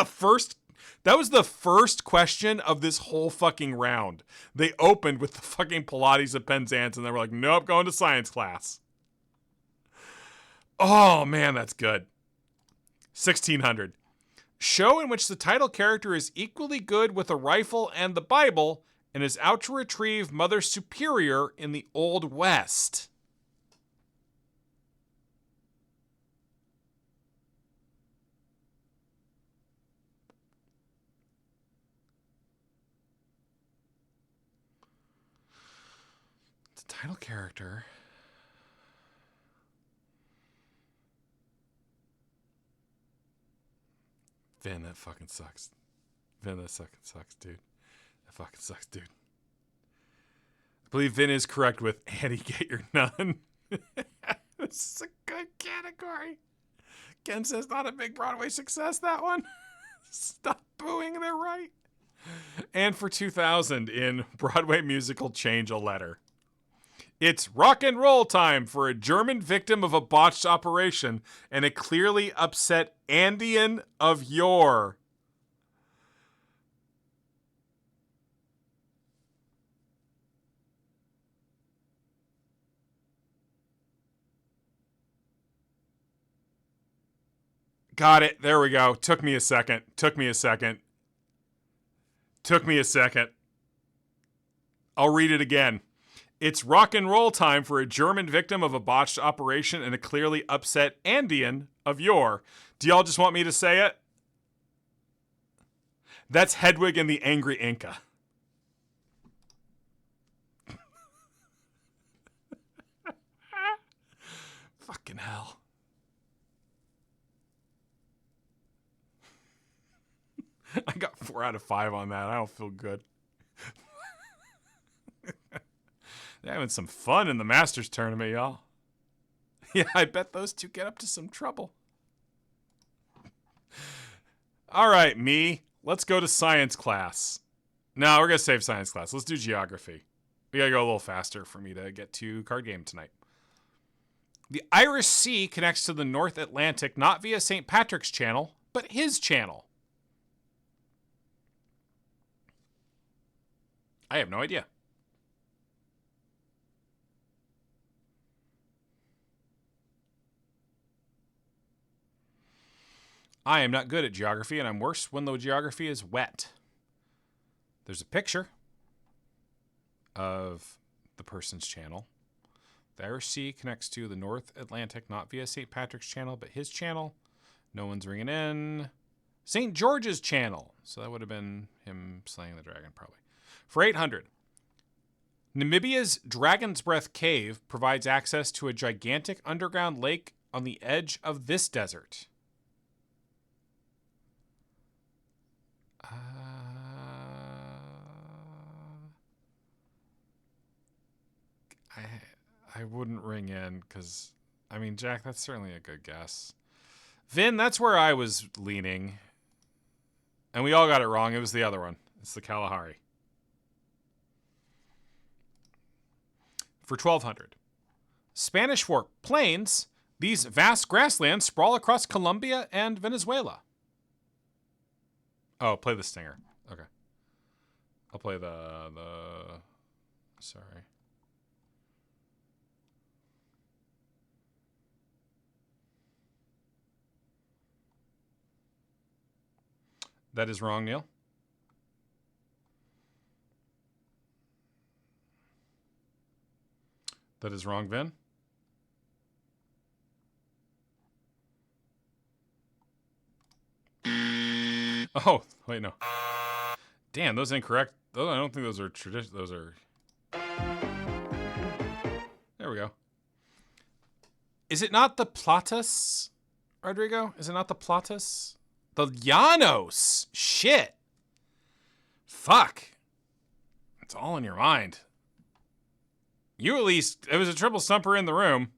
was the first question of this whole fucking round. They opened with the fucking Pilates of Penzance, and they were like, nope, going to science class. Oh, man, that's good. 1600. Show in which the title character is equally good with a rifle and the Bible and is out to retrieve Mother Superior in the Old West. The title character... Vin, that fucking sucks. Vin, that fucking sucks, dude. That fucking sucks, dude. I believe Vin is correct with Annie, get your nun. This is a good category. Ken says not a big Broadway success, that one. Stop booing, they're right. And for 2000 in Broadway musical Change a Letter. It's rock and roll time for a German victim of a botched operation and a clearly upset Andean of yore. Got it. There we go. Took me a second. I'll read it again. It's rock and roll time for a German victim of a botched operation and a clearly upset Andean of yore. Do y'all just want me to say it? That's Hedwig and the Angry Inca. Fucking hell. I got 4 out of 5 on that. I don't feel good. They're having some fun in the Masters tournament, y'all. Yeah, I bet those two get up to some trouble. All right, me. Let's go to science class. No, we're going to save science class. Let's do geography. We got to go a little faster for me to get to card game tonight. The Irish Sea connects to the North Atlantic not via St. Patrick's Channel, but his channel. I have no idea. I am not good at geography, and I'm worse when the geography is wet. There's a picture of the person's channel. The Irish Sea connects to the North Atlantic, not via St. Patrick's Channel, but his channel. No one's ringing in. St. George's Channel. So that would have been him slaying the dragon, probably. For 800. Namibia's Dragon's Breath Cave provides access to a gigantic underground lake on the edge of this desert. I wouldn't ring in because, I mean, Jack, that's certainly a good guess. Vin, that's where I was leaning. And we all got it wrong. It was the other one. It's the Kalahari. For 1200. Spanish Fork Plains. These vast grasslands sprawl across Colombia and Venezuela. Oh, play the stinger. Okay. I'll play the sorry. That is wrong, Neil. That is wrong, Vin. Oh, wait, no. Damn, those incorrect. Those, I don't think those are traditional. Those are... There we go. Is it not the Platas, Rodrigo? Is it not the Platas? The Llanos. Shit. Fuck. It's all in your mind. You at least... It was a triple stumper in the room.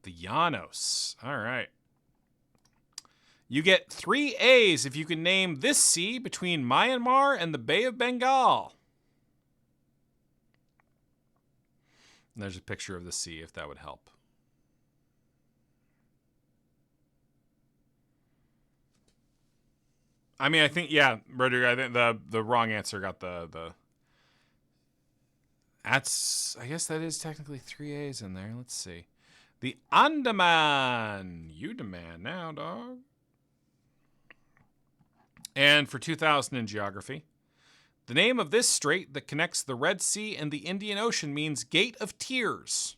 The Llanos. All right. You get 3 A's if you can name this sea between Myanmar and the Bay of Bengal. And there's a picture of the sea, if that would help. I mean, I think, yeah, Rodrigo, I think the wrong answer got the... That's... I guess that is technically 3 A's in there. Let's see. The Andaman. You demand now, dog. And for 2000 in geography, the name of this strait that connects the Red Sea and the Indian Ocean means Gate of Tears.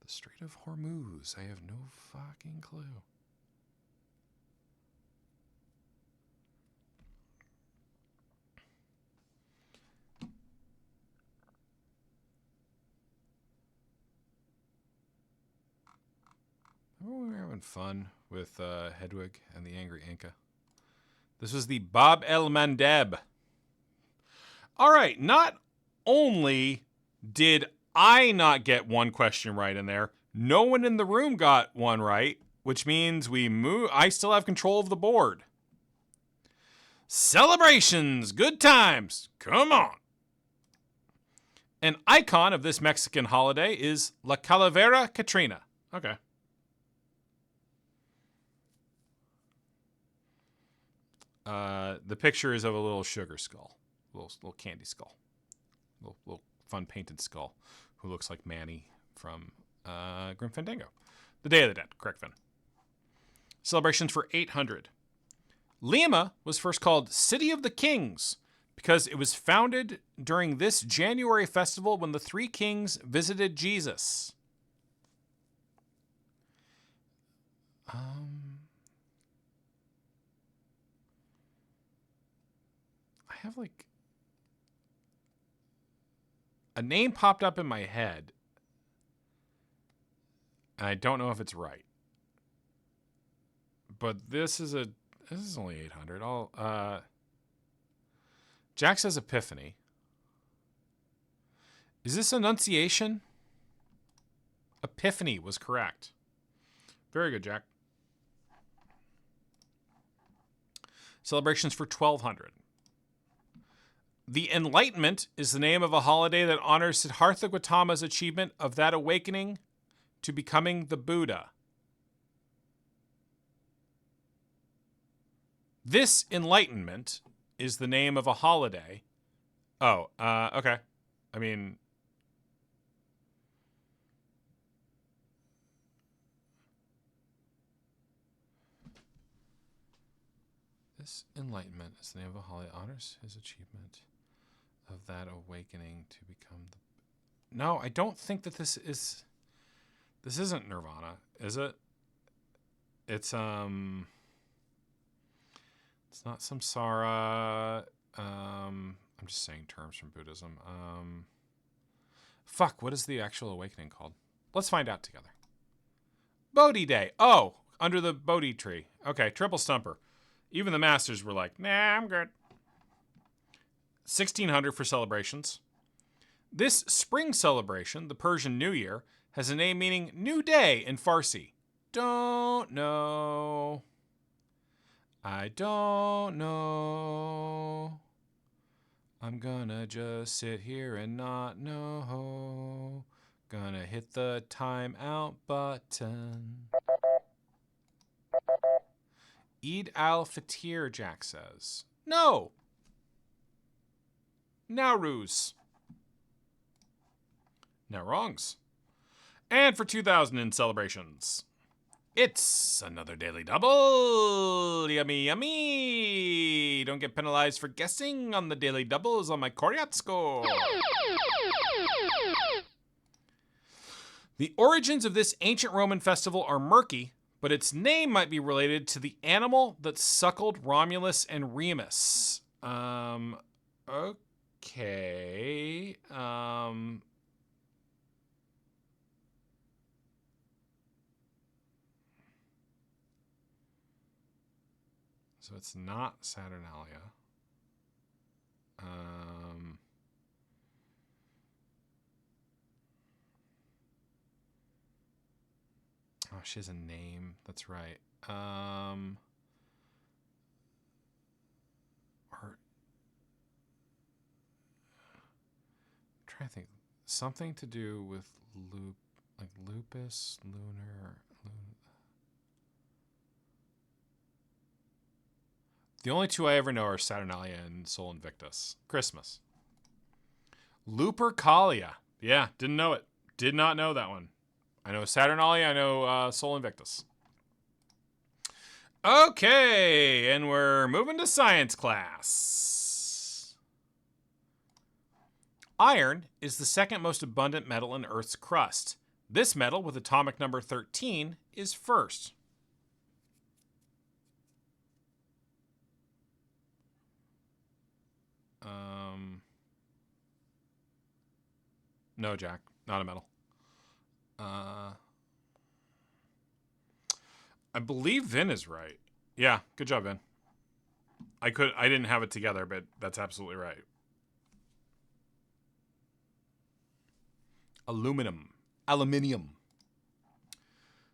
The Strait of Hormuz. I have no fucking clue. Oh, we were having fun with Hedwig and the Angry Inca. This was the Bab el Mandeb. All right, not only did I not get one question right in there, no one in the room got one right, which means we move. I still have control of the board. Celebrations, good times, come on. An icon of this Mexican holiday is La Calavera Catrina. Okay. The picture is of a little sugar skull, little candy skull. Little fun painted skull who looks like Manny from Grim Fandango. The Day of the Dead, correct, Finn. Celebrations for 800. Lima was first called City of the Kings because it was founded during this January festival when the three kings visited Jesus. I have like a name popped up in my head, and I don't know if it's right. But this is only 800. Jack says Epiphany. Is this Annunciation? Epiphany was correct. Very good, Jack. Celebrations for 1200. The Enlightenment is the name of a holiday that honors Siddhartha Gautama's achievement of that awakening to becoming the Buddha. This Enlightenment is the name of a holiday. Oh, okay. I mean, this Enlightenment is the name of a holiday that honors his achievement of that awakening to become the... No, I don't think that this isn't Nirvana, is it? It's not samsara. I'm just saying terms from Buddhism. Fuck, what is the actual awakening called? Let's find out together. Bodhi Day. Oh, under the Bodhi tree. Okay, triple stumper. Even the masters were like, nah, I'm good. 1600 for celebrations. This spring celebration, the Persian New Year, has a name meaning new day in Farsi. Don't know. I don't know. I'm gonna just sit here and not know. Gonna hit the timeout button. Eid al-Fitr, Jack says. No. Nowruz. No wrongs. And for 2000 in celebrations, it's another daily double. Yummy, yummy. Don't get penalized for guessing on the daily doubles on my Koryat score. The origins of this ancient Roman festival are murky, but its name might be related to the animal that suckled Romulus and Remus. Okay. So it's not Saturnalia. Oh, she has a name. That's right. Or I'm trying to think. Something to do with lupus, lunar. The only two I ever know are Saturnalia and Sol Invictus. Christmas. Lupercalia. Yeah, didn't know it. Did not know that one. I know Saturnalia, I know Sol Invictus. Okay, and we're moving to science class. Iron is the second most abundant metal in Earth's crust. This metal, with atomic number 13, is first. No, Jack, not a metal. I believe Vin is right. Yeah, good job, Vin. I didn't have it together, but that's absolutely right. Aluminium.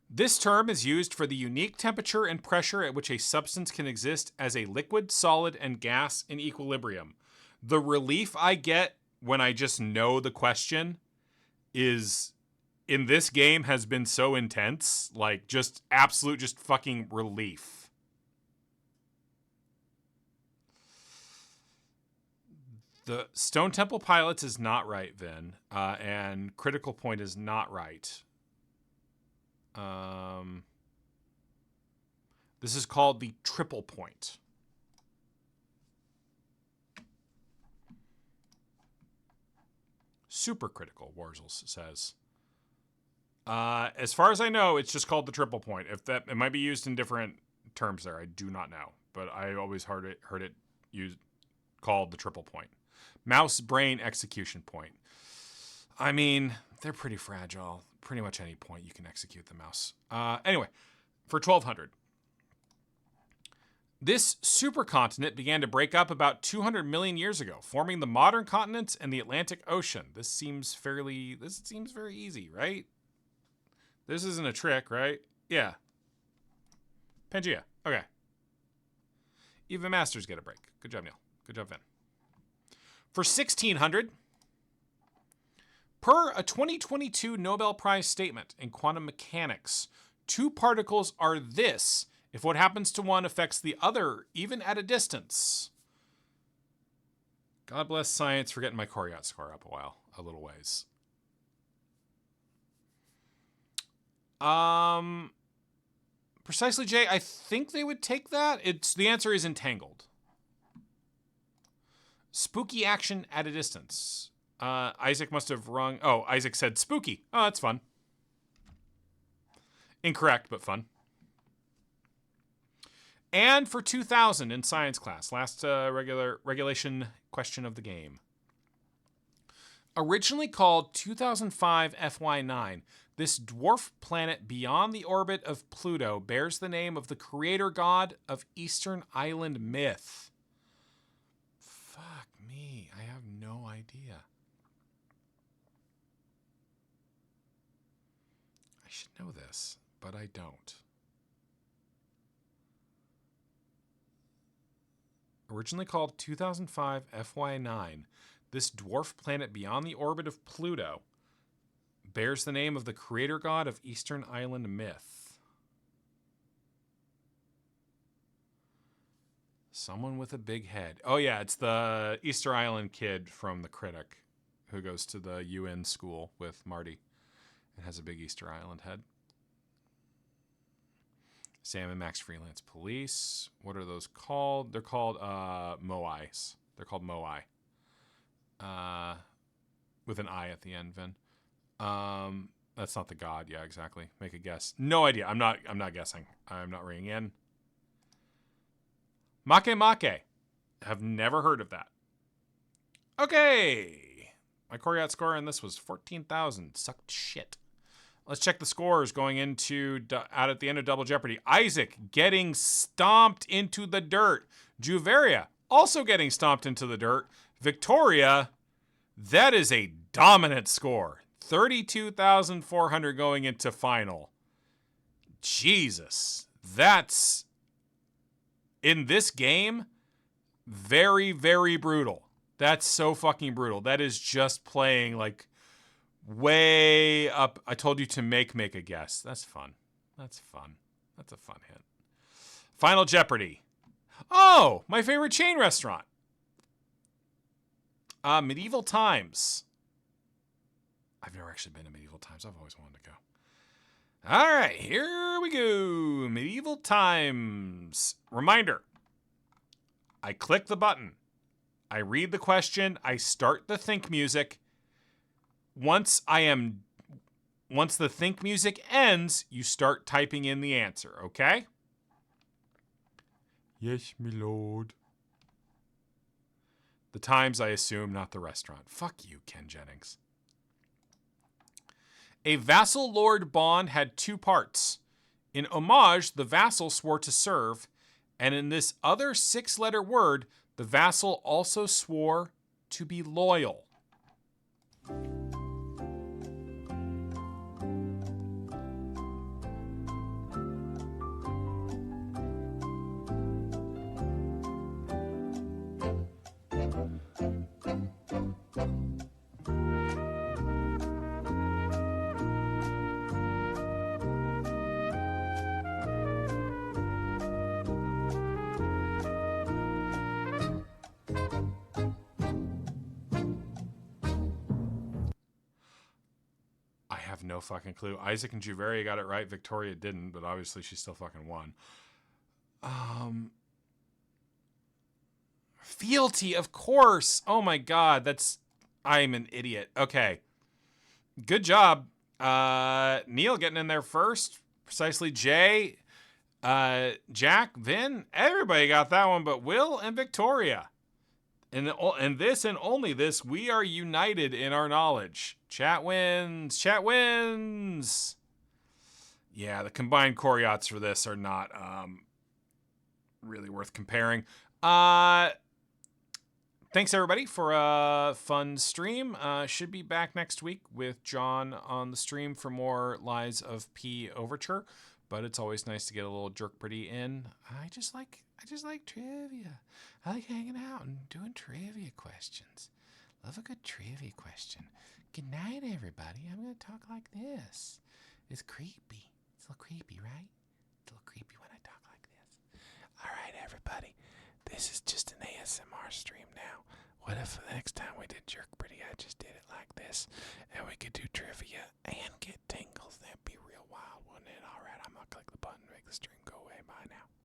This term is used for the unique temperature and pressure at which a substance can exist as a liquid, solid, and gas in equilibrium. The relief I get when I just know the question is, in this game, has been so intense. Like, just absolute, just fucking relief. The Stone Temple Pilots is not right, Vin. And Critical Point is not right. This is called the Triple Point. Super critical, Warzels says. As far as I know, it's just called the Triple Point. If that, it might be used in different terms there. I do not know, but I always heard it used called the Triple Point. Mouse brain execution point. I mean, they're pretty fragile. Pretty much any point you can execute the mouse. Anyway, for 1200. This supercontinent began to break up about 200 million years ago, forming the modern continents and the Atlantic Ocean. This seems very easy, right? This isn't a trick, right? Yeah. Pangea. Okay. Even masters get a break. Good job, Neil. Good job, Vin. For 1600, per a 2022 Nobel Prize statement in quantum mechanics, two particles are this if what happens to one affects the other, even at a distance. God bless science for getting my Coryat score up a little ways. Precisely, Jay, I think they would take that. The answer is entangled. Spooky action at a distance. Isaac must have rung. Oh, Isaac said spooky. Oh, that's fun. Incorrect, but fun. And for 2000 in science class, last regulation question of the game. Originally called 2005 FY9, this dwarf planet beyond the orbit of Pluto bears the name of the creator god of Eastern Island myth. Fuck me, I have no idea. I should know this, but I don't. Originally called 2005 FY9, this dwarf planet beyond the orbit of Pluto bears the name of the creator god of Eastern Island myth. Someone with a big head. Oh yeah, it's the Easter Island kid from The Critic who goes to the UN school with Marty and has a big Easter Island head. Sam and Max Freelance Police. What are those called? They're called Moais. They're called Moai. With an I at the end, Vin. That's not the god. Yeah, exactly. Make a guess. No idea. I'm not guessing. I'm not ringing in. Make Make. Have never heard of that. Okay. My Coryat score on this was 14,000. Sucked shit. Let's check the scores going into out at the end of Double Jeopardy. Isaac getting stomped into the dirt. Juveria also getting stomped into the dirt. Victoria, that is a dominant score. 32,400 going into final. Jesus, that's in this game very, very brutal. That's so fucking brutal. That is just playing like way up. I told you to make a guess. That's fun. That's fun. That's a fun hint. Final Jeopardy. Oh, my favorite chain restaurant. Medieval Times. I've never actually been to Medieval Times. I've always wanted to go. All right, here we go. Medieval Times. Reminder. I click the button. I read the question. I start the think music. Once the think music ends, you start typing in the answer, okay? Yes, my lord. The Times, I assume, not the restaurant. Fuck you, Ken Jennings. A vassal lord bond had two parts. In homage, the vassal swore to serve, and in this other 6-letter word, the vassal also swore to be loyal. have no fucking clue. Isaac and Juveria got it right. Victoria didn't, but obviously she still fucking won. Fealty, of course. Oh my God, I'm an idiot. Okay. Good job. Neil getting in there first. Precisely. Jay, Jack, Vin, everybody got that one, but Will and Victoria. And this and only this, we are united in our knowledge. Chat wins. Chat wins. Yeah, the combined Koryots for this are not really worth comparing. Thanks, everybody, for a fun stream. Should be back next week with John on the stream for more Lies of P Overture. But it's always nice to get a little Jerk Pretty in. I just like trivia. I like hanging out and doing trivia questions. Love a good trivia question. Good night, everybody. I'm going to talk like this. It's creepy. It's a little creepy, right? It's a little creepy when I talk like this. All right, everybody. This is just an ASMR stream now. What if the next time we did Jerk Pretty, I just did it like this, and we could do trivia?